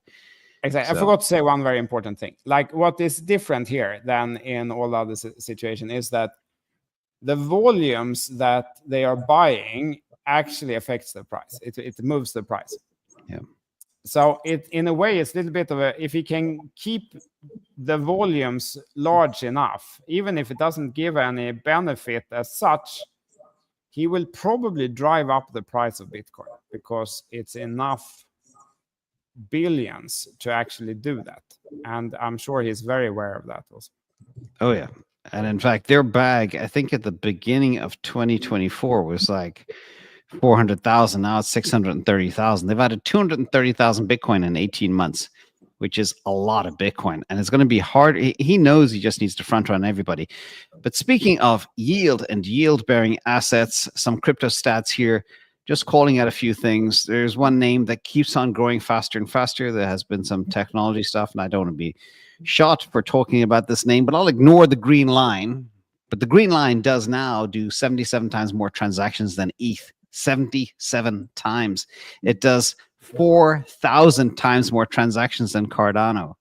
Exactly. So, I forgot to say one very important thing. Like what is different here than in all other situations is that the volumes that they are buying actually affects the price. It moves the price. Yeah. So in a way, it's a little bit of if he can keep the volumes large enough, even if it doesn't give any benefit as such, he will probably drive up the price of Bitcoin because it's enough billions to actually do that. And I'm sure he's very aware of that also. Oh, yeah. And in fact, their bag, I think at the beginning of 2024 was like 400,000. Now it's 630,000. They've added 230,000 Bitcoin in 18 months, which is a lot of Bitcoin. And it's going to be hard. He knows he just needs to front run everybody. But speaking of yield and yield bearing assets, some crypto stats here, just calling out a few things. There's one name that keeps on growing faster and faster. There has been some technology stuff, and I don't want to be shot for talking about this name, but I'll ignore the green line. But the green line does now do 77 times more transactions than ETH. 77 times. It does 4,000 times more transactions than Cardano.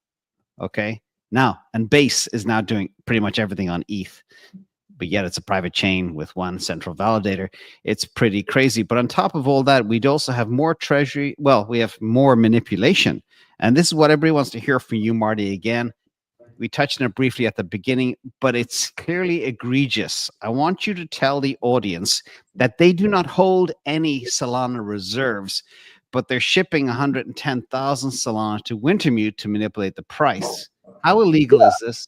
Okay. Now, and Base is now doing pretty much everything on ETH, but yet it's a private chain with one central validator. It's pretty crazy. But on top of all that, we'd also have more Treasury. Well, we have more manipulation. And this is what everybody wants to hear from you, Marty, again. We touched on it briefly at the beginning, but it's clearly egregious. I want you to tell the audience that they do not hold any Solana reserves, but they're shipping 110,000 Solana to Wintermute to manipulate the price. How illegal is this?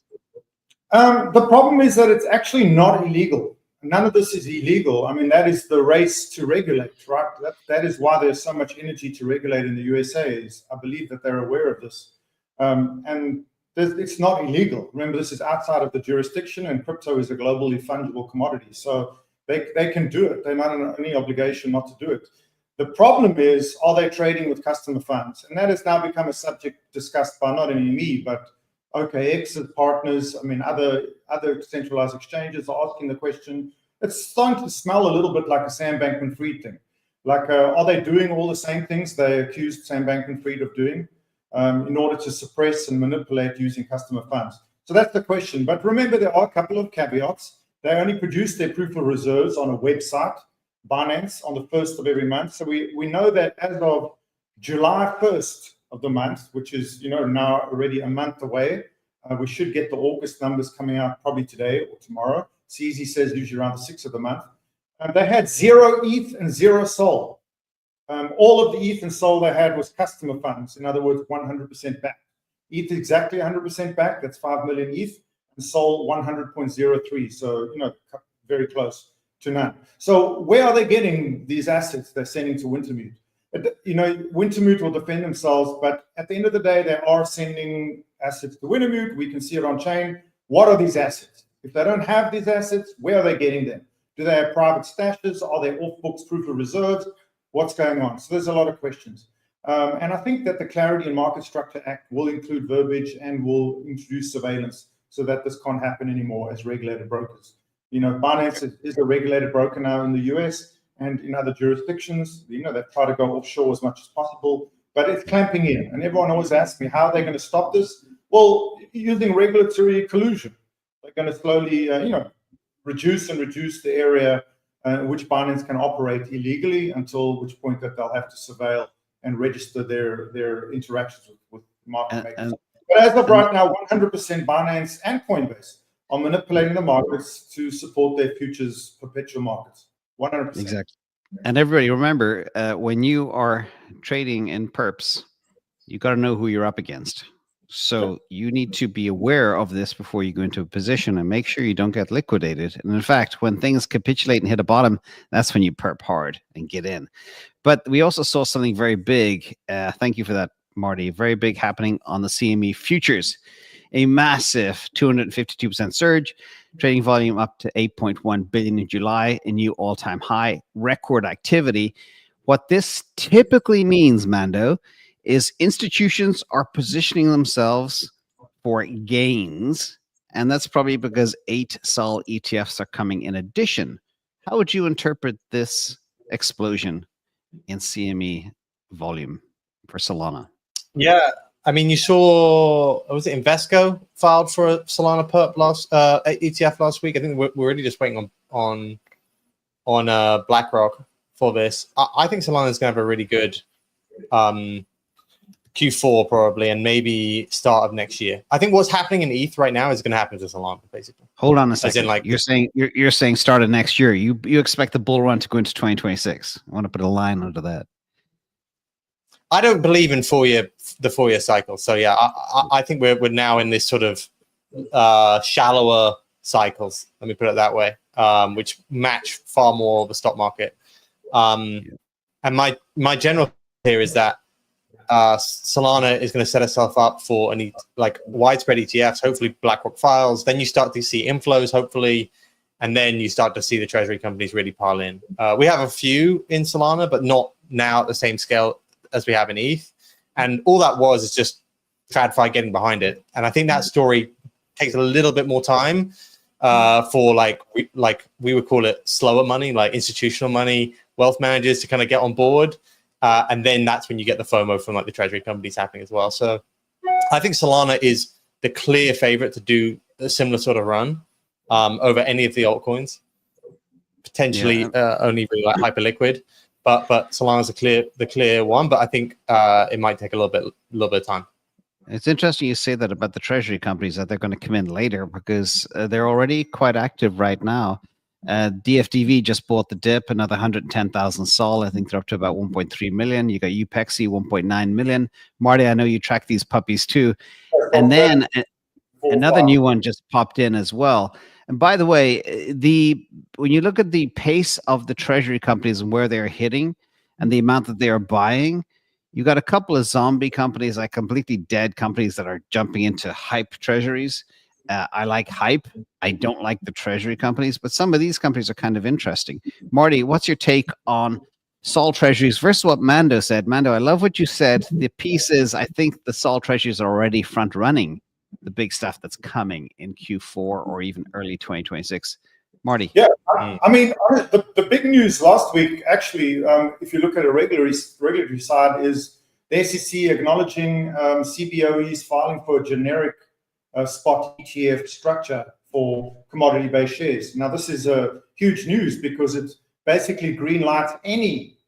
The problem is that it's actually not illegal. None of this is illegal. I mean, that is the race to regulate, right? That is why there's so much energy to regulate in the USA. Is I believe that they're aware of this. And it's not illegal. Remember, this is outside of the jurisdiction, and crypto is a globally fungible commodity. So they can do it. They're not under any obligation not to do it. The problem is, are they trading with customer funds? And that has now become a subject discussed by not only me, but OKX's partners. I mean, other centralized exchanges are asking the question. It's starting to smell a little bit like a Sam Bankman-Fried thing. Like, are they doing all the same things they accused Sam Bankman-Fried of doing in order to suppress and manipulate using customer funds? So that's the question. But remember, there are a couple of caveats. They only produce their proof of reserves on a website, Binance, on the 1st of every month. So we know that as of July 1st of the month, which is now already a month away, we should get the August numbers coming out probably today or tomorrow. CZ says usually around the 6th of the month. They had 0 ETH and 0 SOL. All of the ETH and SOL they had was customer funds. In other words, 100% back. ETH exactly 100% back. That's 5 million ETH. And Sol 100.03. So, very close to none. So where are they getting these assets they're sending to Wintermute? Wintermute will defend themselves, but at the end of the day, they are sending assets to Wintermute. We can see it on chain. What are these assets? If they don't have these assets, where are they getting them? Do they have private stashes? Are they off-books proof of reserves? What's going on? So there's a lot of questions. And I think that the Clarity and Market Structure Act will include verbiage and will introduce surveillance so that this can't happen anymore as regulated brokers. Binance is a regulated broker now in the US and in other jurisdictions. They've tried to go offshore as much as possible, but it's clamping in. And everyone always asks me, how are they going to stop this? Well, using regulatory collusion. They're going to slowly, reduce the area in which Binance can operate illegally, until which point that they'll have to surveil and register their interactions with market makers. But as of right now, 100% Binance and Coinbase are manipulating the markets to support their futures perpetual markets. 100%. Exactly. And everybody remember, when you are trading in perps, you got to know who you're up against. So you need to be aware of this before you go into a position and make sure you don't get liquidated. And in fact, when things capitulate and hit a bottom, that's when you perp hard and get in. But we also saw something very big. Thank you for that, Marty. Very big happening on the CME futures. A massive 252% surge, trading volume up to 8.1 billion in July, a new all-time high, record activity. What this typically means, Mando, is institutions are positioning themselves for gains, and that's probably because 8 Sol ETFs are coming in addition. How would you interpret this explosion in CME volume for Solana? Yeah, I mean, you saw, was it Invesco filed for a Solana perp ETF last week? I think we're really just waiting on BlackRock for this. I think Solana is going to have a really good Q4 probably, and maybe start of next year. I think what's happening in ETH right now is going to happen to Solana, basically. Hold on a second. As in, like, you're saying start of next year. You expect the bull run to go into 2026. I want to put a line under that. I don't believe in the 4 year cycle. So yeah, I think we're now in this sort of shallower cycles. Let me put it that way, which match far more of the stock market. And my general here is that Solana is going to set itself up for widespread ETFs. Hopefully, BlackRock files. Then you start to see inflows, hopefully, and then you start to see the treasury companies really pile in. We have a few in Solana, but not now at the same scale as we have in ETH. And all that is just TradFi getting behind it. And I think that story takes a little bit more time for we would call it slower money, like institutional money, wealth managers to kind of get on board. And then that's when you get the FOMO from the treasury companies happening as well. So I think Solana is the clear favorite to do a similar sort of run over any of the altcoins, potentially only really hyper liquid. But Solana's the clear one. But I think it might take a little bit of time. It's interesting you say that about the treasury companies, that they're going to come in later, because they're already quite active right now. DFDV just bought the dip, another 110,000 Sol. I think they're up to about 1.3 million. You got UPEXI, 1.9 million. Marty, I know you track these puppies too. And then another new one just popped in as well. And by the way, when you look at the pace of the treasury companies and where they're hitting and the amount that they are buying, you got a couple of zombie companies, like completely dead companies that are jumping into hype treasuries. I like hype. I don't like the treasury companies, but some of these companies are kind of interesting. Marty, what's your take on Sol treasuries versus what Mando said? Mando, I love what you said. The piece is, I think the Sol treasuries are already front running the big stuff that's coming in Q4 or even early 2026. Marty. Yeah, I mean, the big news last week, actually, if you look at a regulatory side, is the SEC acknowledging CBOEs filing for a generic spot ETF structure for commodity-based shares. Now, this is a huge news because it basically green lights any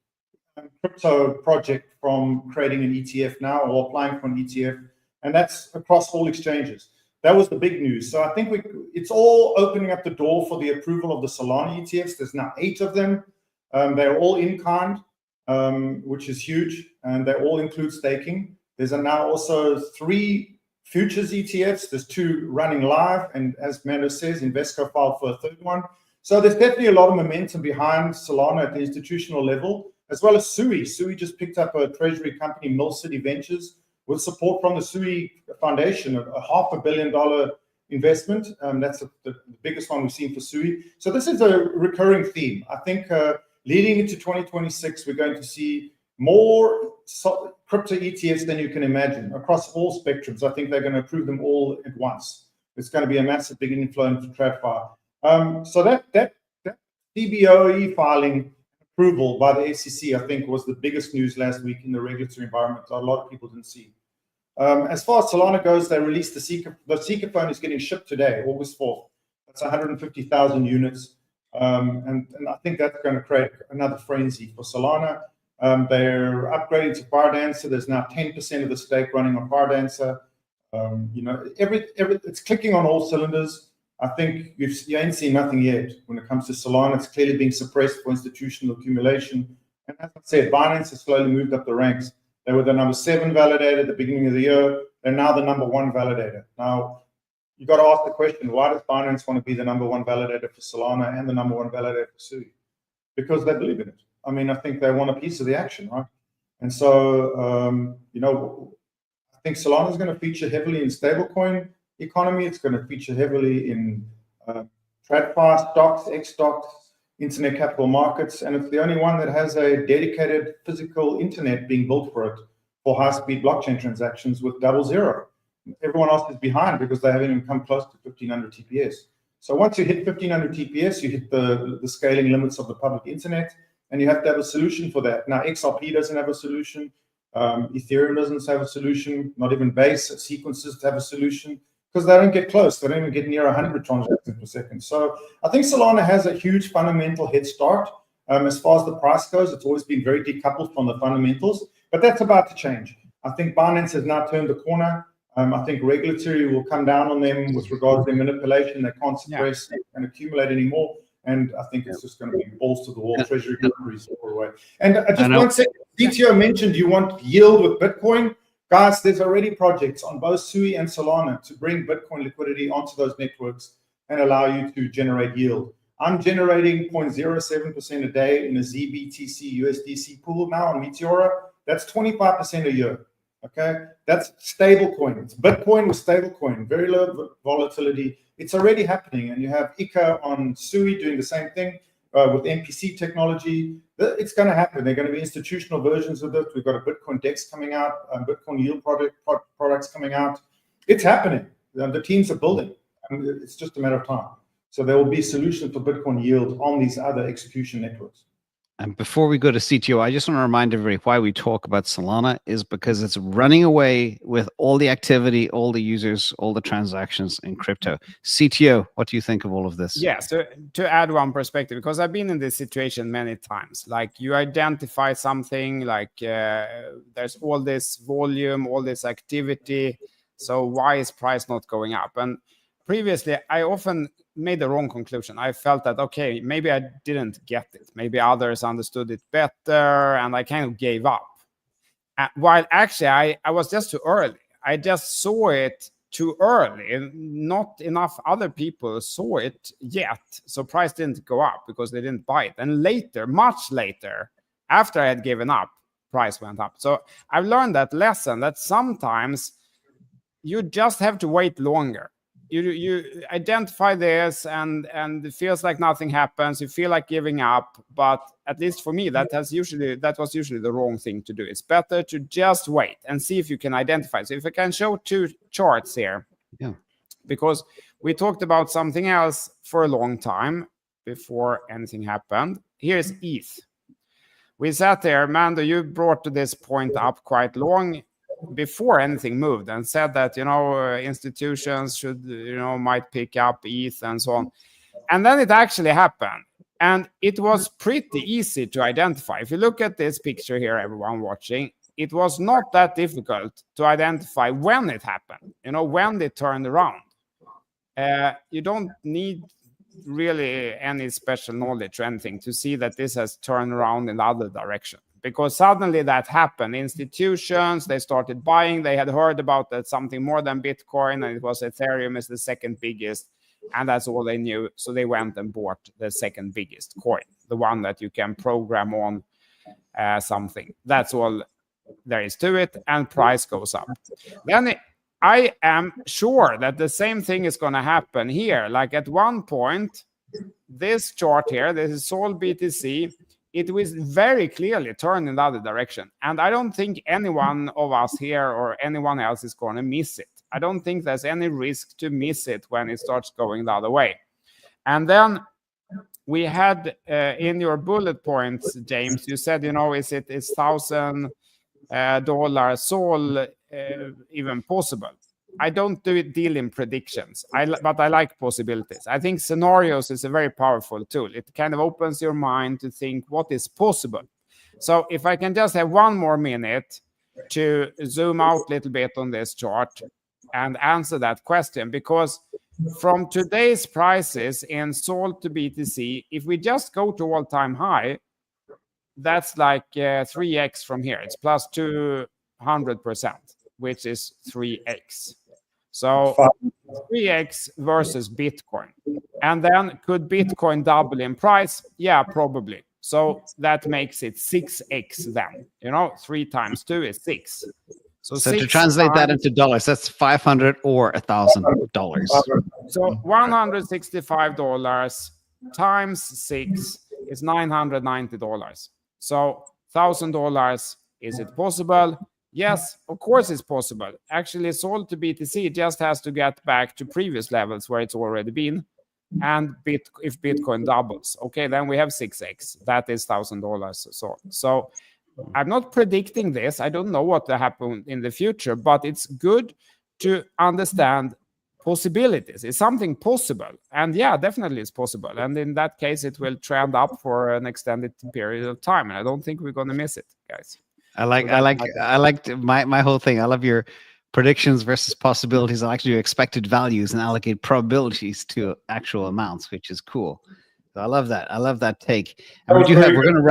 crypto project from creating an ETF now or applying for an ETF, and that's across all exchanges. That was the big news. So I think it's all opening up the door for the approval of the Solana ETFs. There's now 8 of them. They're all in kind, which is huge, and they all include staking. There's now also 3 futures ETFs. There's 2 running live, and as Mando says, Invesco filed for a 3rd one. So there's definitely a lot of momentum behind Solana at the institutional level, as well as SUI. SUI just picked up a treasury company, Mill City Ventures, with support from the SUI Foundation, a $500 million investment. That's the biggest one we've seen for SUI. So this is a recurring theme. I think leading into 2026, we're going to see more crypto ETFs than you can imagine across all spectrums. I think they're going to approve them all at once. It's going to be a massive big inflow into TradFi. So that CBOE filing approval by the SEC, I think, was the biggest news last week in the regulatory environment. A lot of people didn't see. As far as Solana goes, they released the Seeker phone is getting shipped today, August 4th. That's 150,000 units. And I think that's going to create another frenzy for Solana. They're upgrading to Firedancer. There's now 10% of the stake running on Firedancer. It's clicking on all cylinders. I think you ain't seen nothing yet when it comes to Solana. It's clearly being suppressed for institutional accumulation. And as I said, Binance has slowly moved up the ranks. They were the number 7 validator at the beginning of the year. They're now the number 1 validator. Now, you got to ask the question, why does Binance want to be the number 1 validator for Solana and the number 1 validator for SUI? Because they believe in it. I mean, I think they want a piece of the action, right? And so, I think Solana is going to feature heavily in stablecoin economy. It's going to feature heavily in TradFi stocks, X stocks, internet capital markets, and it's the only one that has a dedicated physical internet being built for it for high-speed blockchain transactions with 0.00. Everyone else is behind because they haven't even come close to 1500 TPS. So once you hit 1500 TPS, you hit the scaling limits of the public internet, and you have to have a solution for that. Now, XRP doesn't have a solution. Ethereum doesn't have a solution. Not even Base sequences have a solution because they don't get close. They don't even get near 100 transactions per second. So I think Solana has a huge fundamental head start. As far as the price goes, it's always been very decoupled from the fundamentals, but that's about to change. I think Binance has now turned the corner. I think regulatory will come down on them with regards to their manipulation. They can't suppress and accumulate anymore. And I think it's just going to be balls to the wall, treasury countries all the way. And just one second, DTO mentioned you want yield with Bitcoin. Guys, there's already projects on both SUI and Solana to bring Bitcoin liquidity onto those networks and allow you to generate yield. I'm generating 0.07% a day in a ZBTC USDC pool now on Meteora. That's 25% a year. Okay, that's stable coin. It's Bitcoin with stable coin, very low volatility. It's already happening, and you have ICA on SUI doing the same thing with MPC technology. It's going to happen. There are going to be institutional versions of it. We've got a Bitcoin DEX coming out, Bitcoin yield products coming out. It's happening. The teams are building. It's just a matter of time. So there will be solutions for Bitcoin yield on these other execution networks. And before we go to CTO, I just want to remind everybody why we talk about Solana is because it's running away with all the activity, all the users, all the transactions in crypto. CTO, what do you think of all of this? Yeah, so to add one perspective, because I've been in this situation many times, like you identify something, like there's all this volume, all this activity. So why is price not going up? And previously, I often made the wrong conclusion. I felt that, okay, maybe I didn't get it. Maybe others understood it better, and I kind of gave up. While actually, I was just too early. I just saw it too early, and not enough other people saw it yet. So price didn't go up because they didn't buy it. And later, much later, after I had given up, price went up. So I've learned that lesson that sometimes you just have to wait longer. You identify this and it feels like nothing happens. You feel like giving up, but at least for me, that was usually the wrong thing to do. It's better to just wait and see if you can identify. So if I can show 2 charts here, because we talked about something else for a long time before anything happened. Here's ETH. We sat there, Mando, you brought this point up quite long before anything moved and said that, institutions should, might pick up ETH and so on. And then it actually happened. And it was pretty easy to identify. If you look at this picture here, everyone watching, it was not that difficult to identify when it happened, when they turned around. You don't need really any special knowledge or anything to see that this has turned around in the other direction. because suddenly that happened. Institutions, they started buying. They had heard about that something more than Bitcoin, and it was Ethereum is the second biggest, and that's all they knew. So they went and bought the second biggest coin, the one that you can program on something. That's all there is to it, and price goes up. Then I am sure that the same thing is going to happen here. Like at one point, this chart here, this is Sol BTC, it was very clearly turned in the other direction. And I don't think any one of us here or anyone else is going to miss it. I don't think there's any risk to miss it when it starts going the other way. And then we had in your bullet points, James, you said, is $1,000 Sol even possible? I don't deal in predictions, but I like possibilities. I think scenarios is a very powerful tool. It kind of opens your mind to think what is possible. So if I can just have 1 more minute to zoom out a little bit on this chart and answer that question, because from today's prices in Sol to BTC, if we just go to all-time high, that's like 3x from here. It's plus 200%, which is 3x. So 3x versus Bitcoin. And then could Bitcoin double in price? Yeah, probably. So that makes it 6x then. 3 times 2 is 6. So to translate that into dollars, that's $500 or $1,000. So $165 times 6 is $990. So $1,000, is it possible? Yes, of course it's possible. Actually, Sol to BTC just has to get back to previous levels where it's already been. And if Bitcoin doubles, okay, then we have 6x. That is $1,000. So I'm not predicting this. I don't know what will happen in the future, but it's good to understand possibilities. Is something possible? And yeah, definitely it's possible. And in that case, it will trend up for an extended period of time. And I don't think we're going to miss it, guys. I like my whole thing. I love your predictions versus possibilities. I like to do expected values and allocate probabilities to actual amounts, which is cool. So I love that. I love that take. And we're going to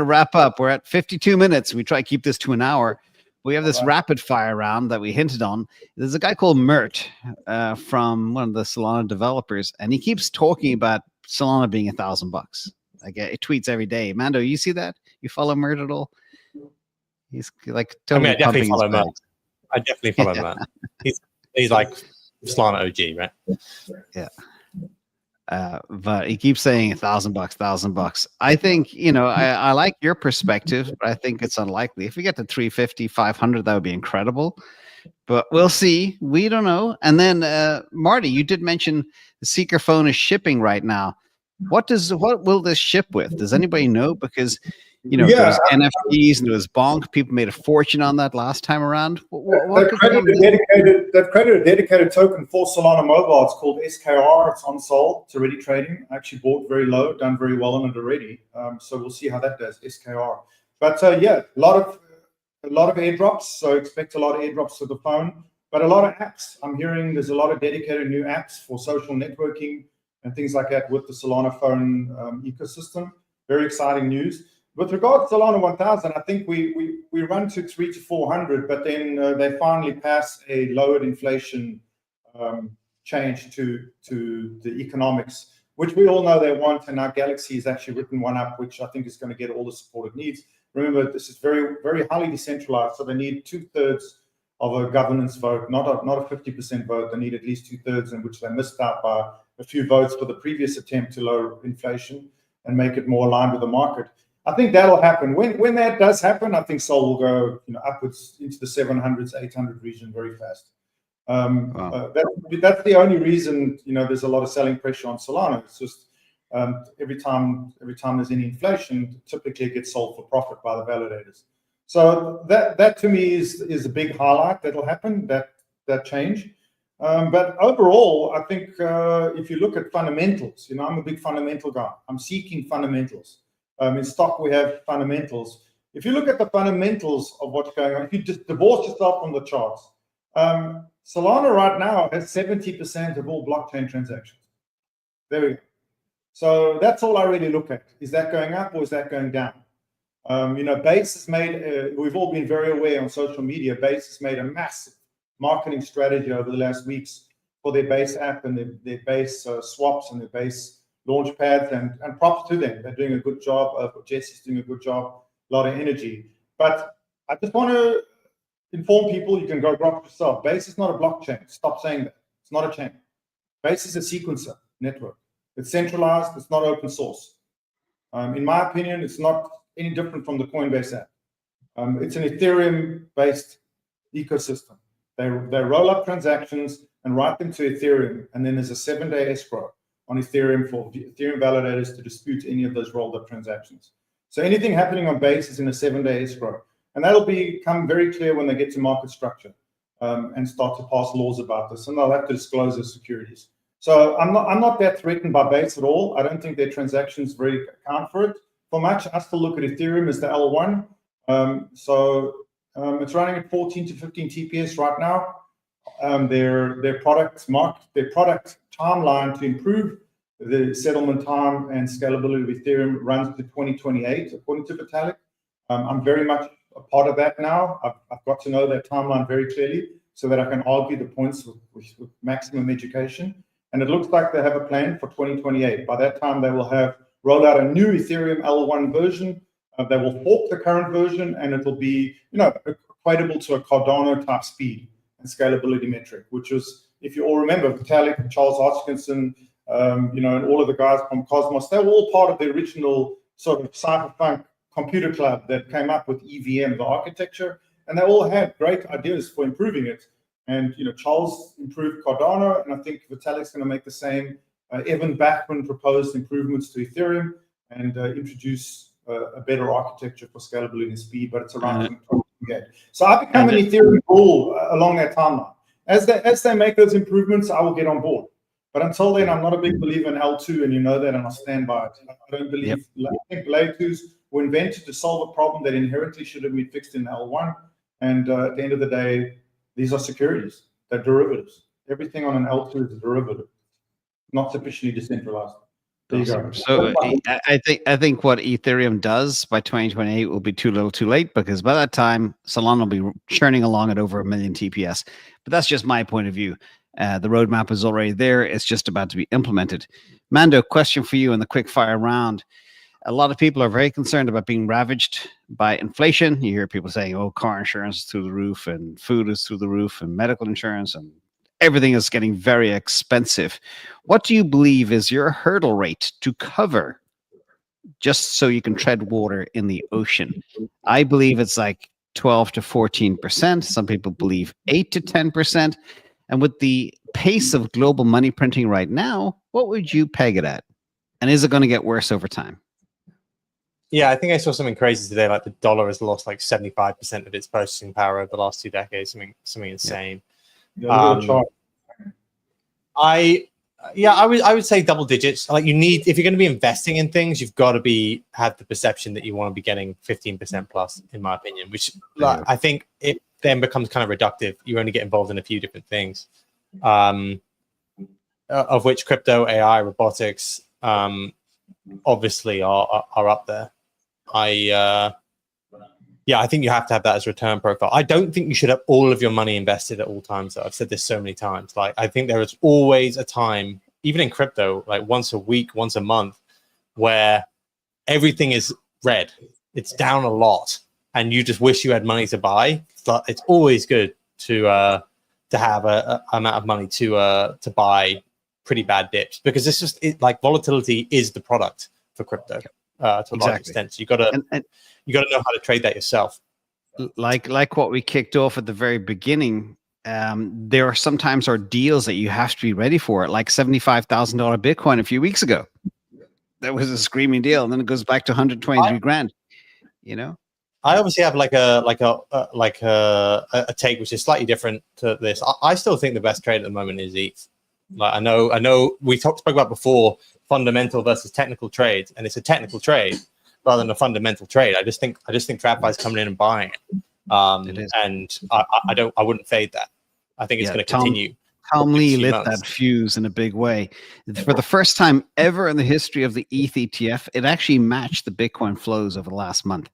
wrap up. We're at 52 minutes. We try to keep this to an hour. We have this rapid fire round that we hinted on. There's a guy called Mert from one of the Solana developers, and he keeps talking about Solana being $1,000. Like it tweets every day. Mando, you see that? You follow Mert at all? He's like totally I definitely follow Mert. I definitely follow Mert. He's like Solana OG, right? Yeah. But he keeps saying $1,000, $1,000. I think, I like your perspective, but I think it's unlikely. If we get to 350, 500, that would be incredible. But we'll see. We don't know. And then, Marty, you did mention the Seeker phone is shipping right now. What will this ship with? Does anybody know? Because there was NFTs and there was Bonk. People made a fortune on that last time around. They've created a dedicated token for Solana Mobile. It's called SKR. It's on Sol. It's already trading. I actually bought very low, done very well on it already. So we'll see how that does. SKR. But a lot of airdrops. So expect a lot of airdrops to the phone. But a lot of apps. I'm hearing there's a lot of dedicated new apps for social networking and things like that with the Solana phone ecosystem. Very exciting news. With regard to Solana 1000, I think we run to 300 to 400, but then they finally pass a lowered inflation change to the economics, which we all know they want. And now Galaxy has actually written one up, which I think is going to get all the support it needs. Remember, this is very, very highly decentralized, so they need 2/3 of a governance vote, not a 50% vote. They need at least 2/3, in which they missed out by a few votes for the previous attempt to lower inflation and make it more aligned with the market. I think that'll happen. When that does happen, I think Sol will go upwards into the 700s, 800 region very fast. Wow. That's the only reason there's a lot of selling pressure on Solana. It's just every time there's any inflation, typically it gets sold for profit by the validators. So that to me is a big highlight that'll happen. That change. But overall, I think if you look at fundamentals, I'm a big fundamental guy. I'm seeking fundamentals. In stock, we have fundamentals. If you look at the fundamentals of what's going on, if you just divorce yourself from the charts, Solana right now has 70% of all blockchain transactions. There we go. So that's all I really look at. Is that going up or is that going down? Base has made, we've all been very aware on social media, Base has made a massive marketing strategy over the last weeks for their Base app and their Base swaps and their Base launch pads, and props to them. They're doing a good job. Jesse's doing a good job, a lot of energy. But I just want to inform people, you can go grok yourself. Base is not a blockchain. Stop saying that. It's not a chain. Base is a sequencer network. It's centralized. It's not open source. In my opinion, it's not any different from the Coinbase app. It's an Ethereum-based ecosystem. They roll up transactions and write them to Ethereum, and then there's a 7-day escrow on Ethereum for Ethereum validators to dispute any of those rolled up transactions. So anything happening on Base is in a 7-day escrow, and that'll become very clear when they get to market structure and start to pass laws about this, and they'll have to disclose their securities. So I'm not that threatened by Base at all. I don't think their transactions really account for it for much. I still look at Ethereum as the L1. It's running at 14 to 15 TPS right now. Their product timeline to improve the settlement time and scalability of Ethereum runs to 2028, according to Vitalik. I'm very much a part of that now. I've got to know that timeline very clearly so that I can argue the points with maximum education. And it looks like they have a plan for 2028. By that time, they will have rolled out a new Ethereum L1 version. They will fork the current version, and it will be, equatable to a Cardano type speed and scalability metric, which was, if you all remember, Vitalik, Charles Hodgkinson, and all of the guys from Cosmos, they were all part of the original sort of cypherpunk computer club that came up with EVM, the architecture, and they all had great ideas for improving it. And Charles improved Cardano, and I think Vitalik's going to make the same. Evan Bachman proposed improvements to Ethereum and introduce a better architecture for scalability and speed, but it's around 2028. So I become an Ethereum bull along that timeline. As they make those improvements, I will get on board. But until then, I'm not a big believer in L2, and you know that, and I'll stand by it. I don't believe. I think layer 2s were invented to solve a problem that inherently should have been fixed in L1. And at the end of the day, these are securities. They're derivatives. Everything on an L2 is a derivative, not sufficiently decentralized. There you go. So I think what Ethereum does by 2028 will be too little too late, because by that time, Solana will be churning along at over 1 million TPS. But that's just my point of view. The roadmap is already there. It's just about to be implemented. Mando, question for you in the quick fire round. A lot of people are very concerned about being ravaged by inflation. You hear people saying, oh, car insurance is through the roof, and food is through the roof, and medical insurance, and everything is getting very expensive. What do you believe is your hurdle rate to cover just so you can tread water in the ocean? I believe it's like 12 to 14%. Some people believe 8 to 10%. And with the pace of global money printing right now, what would you peg it at? And is it going to get worse over time? Yeah, I think I saw something crazy today. Like the dollar has lost like 75% of its purchasing power over the last 2 decades. Something insane. Yeah. I would say double digits. Like if you're going to be investing in things, you've got to have the perception that you want to be getting 15% plus, in my opinion. Which I think it then becomes kind of reductive. You only get involved in a few different things, of which crypto, AI, robotics, obviously are up there. I think you have to have that as a return profile. I don't think you should have all of your money invested at all times. Though. I've said this so many times. Like, I think there is always a time, even in crypto, like once a week, once a month, where everything is red. It's down a lot, and you just wish you had money to buy. But it's always good to have a amount of money to buy pretty bad dips, because it's just like volatility is the product for crypto to a large extent. So you got to know how to trade that yourself. Like what we kicked off at the very beginning. There are sometimes deals that you have to be ready for, like $75,000 Bitcoin a few weeks ago. That was a screaming deal, and then it goes back to 123 grand. I obviously have like a take which is slightly different to this. I still think the best trade at the moment is ETH. Like I know we spoke about before fundamental versus technical trades, and it's a technical trade rather than a fundamental trade. I just think TradFi's coming in and buying it. And I wouldn't fade that. I think it's going to continue. Tom Lee lit that fuse in a big way. For the first time ever in the history of the ETH ETF, it actually matched the Bitcoin flows over the last month.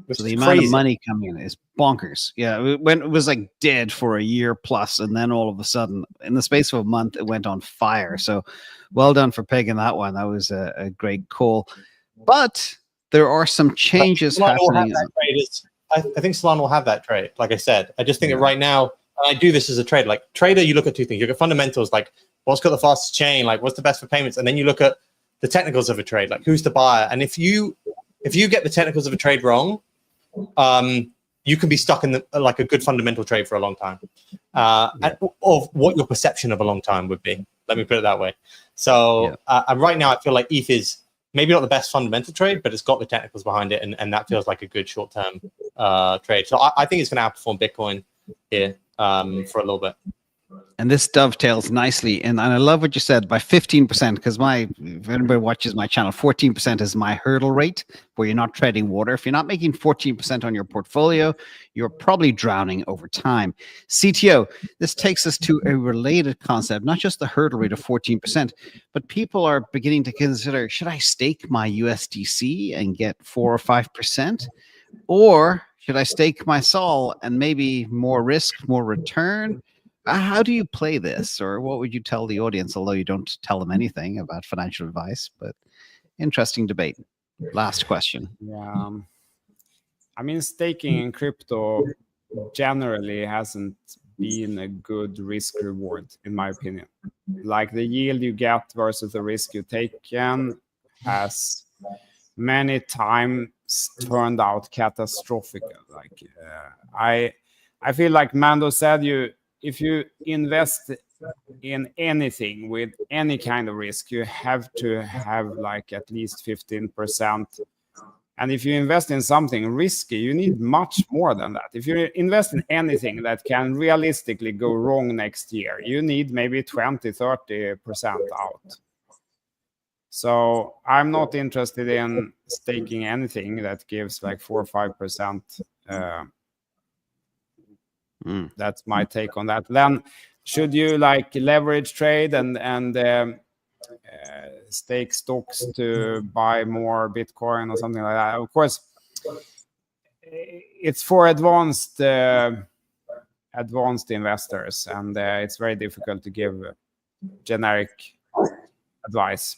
Which So is the amount of crazy. money coming in is bonkers. Yeah, when it was like dead for a year plus, and then all of a sudden, in the space of a month, it went on fire. So, well done for pegging that one. That was a great call. But there are some changes Solana will have happening. that trade. I think Solana will have that trade. Like I said, I just think that right now, and I do this as a trade. Like trader, you look at two things. You look at fundamentals, like what's got the fastest chain, like what's the best for payments, and then you look at the technicals of a trade, like who's the buyer. And if you get the technicals of a trade wrong, you can be stuck in like a good fundamental trade for a long time, of what your perception of a long time would be. Let me put it that way. So and right now, I feel like ETH is maybe not the best fundamental trade, but it's got the technicals behind it, and that feels like a good short-term trade. So I think it's going to outperform Bitcoin here for a little bit. And this dovetails nicely. And I love what you said by 15%, because if anybody watches my channel, 14% is my hurdle rate where you're not treading water. If you're not making 14% on your portfolio, you're probably drowning over time. CTO, this takes us to a related concept, not just the hurdle rate of 14%, but people are beginning to consider, should I stake my USDC and get 4 or 5%? Or should I stake my Sol and maybe more risk, more return? How do you play this, or what would you tell the audience? Although you don't tell them anything about financial advice, but interesting debate. Last question. Yeah, I mean, staking in crypto generally hasn't been a good risk reward, in my opinion. Like the yield you get versus the risk you take has many times turned out catastrophic. Like I feel like Mando said, if you invest in anything with any kind of risk, you have to have like at least 15%. And if you invest in something risky, you need much more than that. If you invest in anything that can realistically go wrong next year, you need maybe 20-30% out. So I'm not interested in staking anything that gives like 4 or 5%. That's my take on that. Then should you like leverage trade and stake stocks to buy more Bitcoin or something like that? Of course, it's for advanced investors, and it's very difficult to give generic advice,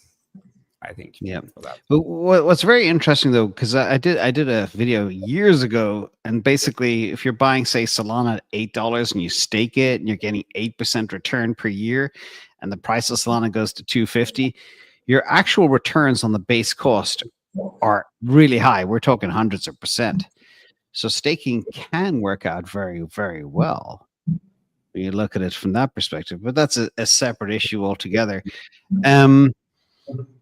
I think. Yeah. For that. But what's very interesting though, because I did a video years ago, and basically, if you're buying, say, Solana at $8 and you stake it, and you're getting 8% return per year, and the price of Solana goes to $250, your actual returns on the base cost are really high. We're talking hundreds of percent. So staking can work out very, very well when you look at it from that perspective. But that's a separate issue altogether.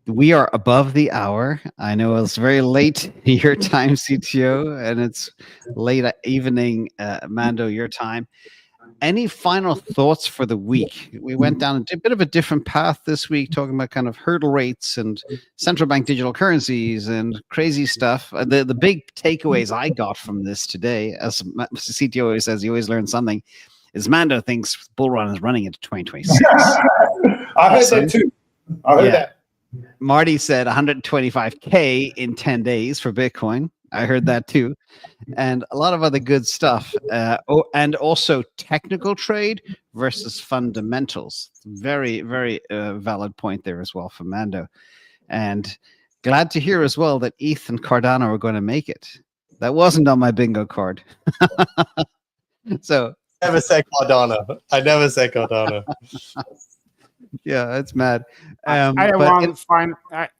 We are above the hour. I know it's very late your time, CTO, and it's late evening, Mando, your time. Any final thoughts for the week? We went down a bit of a different path this week, talking about kind of hurdle rates and central bank digital currencies and crazy stuff. The big takeaways I got from this today, as CTO always says, he always learns something, is Mando thinks bull run is running into 2026. I heard that too. I heard that. Marty said 125K in 10 days for Bitcoin. I heard that too. And a lot of other good stuff. And also technical trade versus fundamentals. Very, very valid point there as well for Mando. And glad to hear as well that ETH and Cardano are going to make it. That wasn't on my bingo card. So Never said Cardano. I never said Cardano. Yeah, it's mad. I have one final.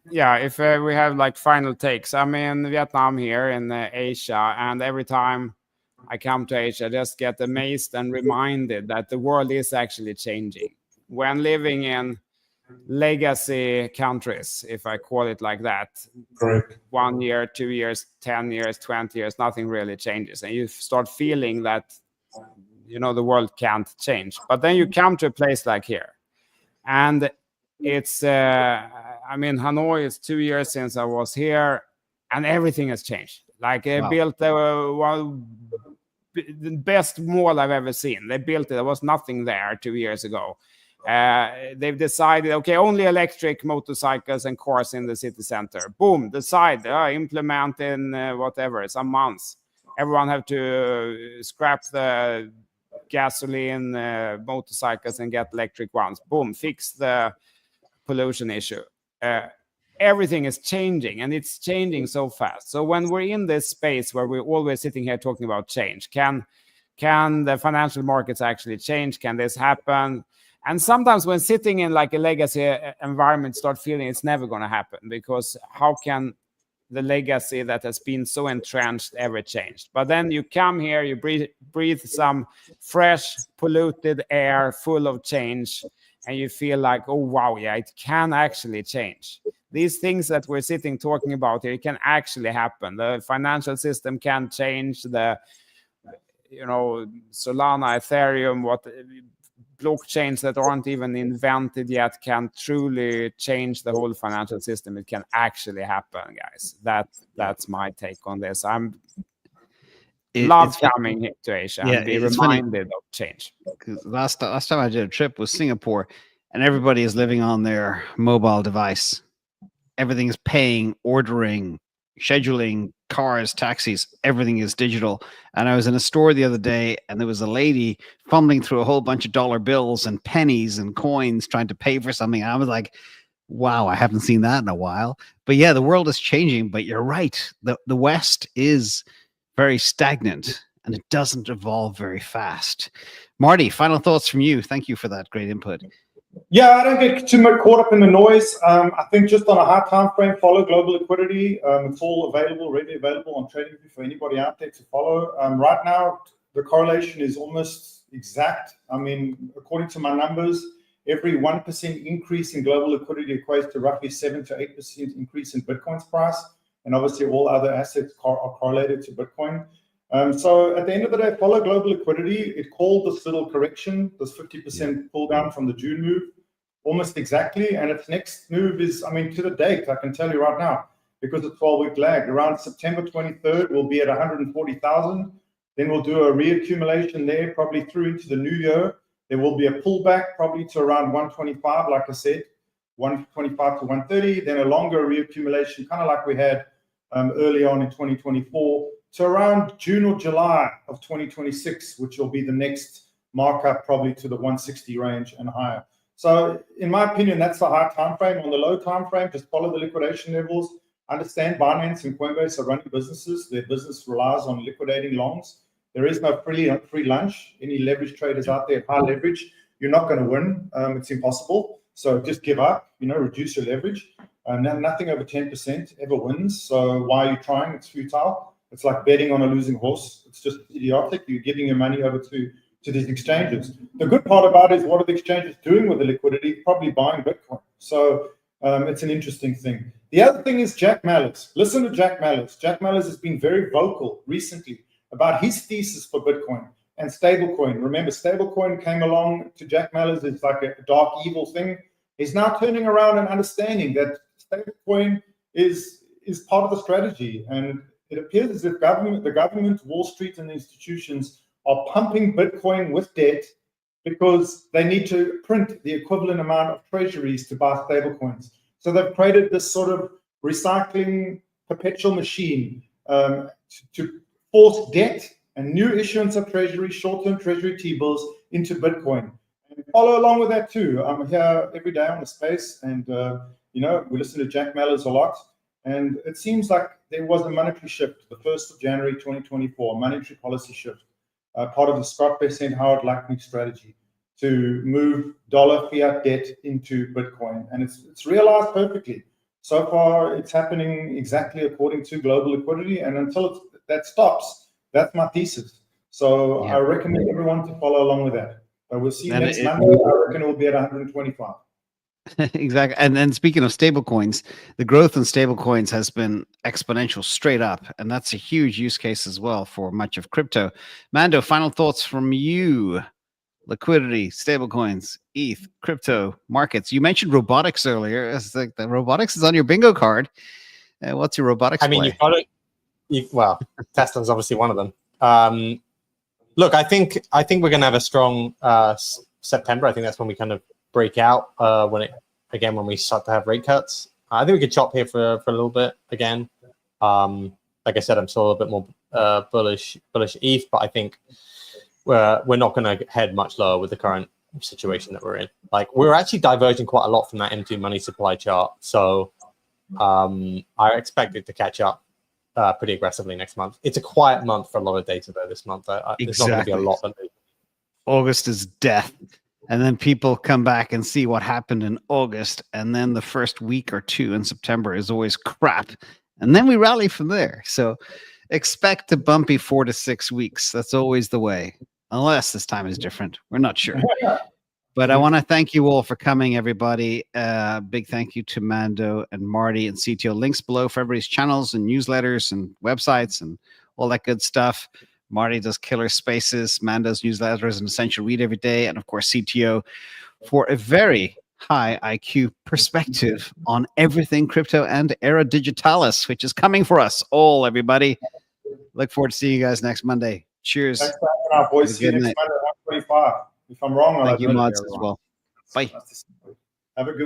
If we have like final takes, I'm in Vietnam here in Asia, and every time I come to Asia, I just get amazed and reminded that the world is actually changing. When living in legacy countries, if I call it like that, Correct. 1 year, 2 years, 10 years, 20 years, nothing really changes, and you start feeling that the world can't change. But then you come to a place like here. And it's, Hanoi is 2 years since I was here, and everything has changed. Like they built the best mall I've ever seen. They built it. There was nothing there 2 years ago. They've decided, okay, only electric motorcycles and cars in the city center. Boom, decide, implement in whatever, some months. Everyone have to scrap the gasoline motorcycles and get electric ones. Boom, fix the pollution issue. Everything is changing, and it's changing so fast. So when we're in this space where we're always sitting here talking about change, can the financial markets actually change? Can this happen? And sometimes when sitting in like a legacy environment, start feeling it's never going to happen, because how can the legacy that has been so entrenched ever changed? But then you come here, you breathe some fresh, polluted air full of change, and you feel like, oh, wow, yeah, it can actually change. These things that we're sitting talking about here, it can actually happen. The financial system can change. The, Solana, Ethereum, blockchains that aren't even invented yet can truly change the whole financial system. It can actually happen, guys. That's my take on this. Love coming to Asia and be reminded of change. Last time I did a trip was Singapore, and everybody is living on their mobile device. Everything is paying, ordering, scheduling, cars, taxis, everything is digital. And I was in a store the other day, and there was a lady fumbling through a whole bunch of dollar bills and pennies and coins trying to pay for something. I was like, wow, I haven't seen that in a while. But yeah, the world is changing, but you're right. The West is very stagnant, and it doesn't evolve very fast. Marty, final thoughts from you. Thank you for that great input. Yeah, I don't get too much caught up in the noise. I think just on a high time frame, follow global liquidity. It's all available, readily available on TradingView for anybody out there to follow. Right now, the correlation is almost exact. I mean, according to my numbers, every 1% increase in global liquidity equates to roughly 7 to 8% increase in Bitcoin's price. And obviously, all other assets are correlated to Bitcoin. So at the end of the day, follow global liquidity. It called this little correction, this 50% pull down from the June move, almost exactly. And its next move is, to the date, I can tell you right now, because it's 12-week lag, around September 23rd, we'll be at 140,000. Then we'll do a reaccumulation there, probably through into the new year. There will be a pullback, probably to around 125, like I said, 125 to 130. Then a longer reaccumulation, kind of like we had early on in 2024. So around June or July of 2026, which will be the next markup, probably to the 160 range and higher. So in my opinion, that's the high time frame. On the low time frame, just follow the liquidation levels. Understand Binance and Coinbase are running businesses. Their business relies on liquidating longs. There is no free lunch. Any leverage traders out there, high leverage, you're not going to win. It's impossible. So just give up, reduce your leverage. Nothing over 10% ever wins. So why are you trying? It's futile. It's like betting on a losing horse. It's just idiotic. You're giving your money over to these exchanges. The good part about it is, what are the exchanges doing with the liquidity? Probably buying Bitcoin. So it's an interesting thing. The other thing is Jack Mallers. Listen to Jack Mallers. Jack Mallers has been very vocal recently about his thesis for Bitcoin and stablecoin. Remember, stablecoin came along to Jack Mallers. It's like a dark, evil thing. He's now turning around and understanding that stablecoin is part of the strategy. And it appears as if the government, Wall Street, and the institutions are pumping Bitcoin with debt because they need to print the equivalent amount of treasuries to buy stablecoins. So they've created this sort of recycling perpetual machine to force debt and new issuance of treasury, short-term treasury T-bills into Bitcoin. And follow along with that too. I'm here every day on the space, and we listen to Jack Mallers a lot. And it seems like there was a monetary shift, the 1st of January 2024, monetary policy shift, part of the Scott Bessent Howard Lightning strategy to move dollar fiat debt into Bitcoin. And it's realized perfectly. So far, it's happening exactly according to global liquidity. And until that stops, that's my thesis. So I recommend everyone to follow along with that. But we'll see next Monday. I reckon it will be at 125. Exactly. And then speaking of stablecoins, the growth in stablecoins has been exponential straight up. And that's a huge use case as well for much of crypto. Mando, final thoughts from you. Liquidity, stablecoins, ETH, crypto, markets. You mentioned robotics earlier. It's like the robotics is on your bingo card. What's your robotics play? You've got it. Well, Tesla's obviously one of them. Look, I think we're going to have a strong September. I think that's when we kind of break out when we start to have rate cuts. I think we could chop here for a little bit again. Like I said, I'm still a bit more bullish ETH, but I think we're not going to head much lower with the current situation that we're in. Like, we're actually diverging quite a lot from that M2 money supply chart, so I expect it to catch up pretty aggressively next month. It's a quiet month for a lot of data though this month. There's not going to be a lot of data. August is death. And then people come back and see what happened in August. And then the first week or two in September is always crap. And then we rally from there. So expect a bumpy 4 to 6 weeks. That's always the way. Unless this time is different. We're not sure. But I want to thank you all for coming, everybody. Big thank you to Mando and Marty and CTO. Links below for everybody's channels and newsletters and websites and all that good stuff. Marty does killer spaces. Mando's newsletters and essential read every day. And of course, CTO for a very high IQ perspective on everything crypto and era digitalis, which is coming for us all, everybody. Look forward to seeing you guys next Monday. Cheers. Thanks for having our boys. See you next Monday at 1:25. If I'm wrong, I'll thank you, admit it. mods, as well. Bye. Have a good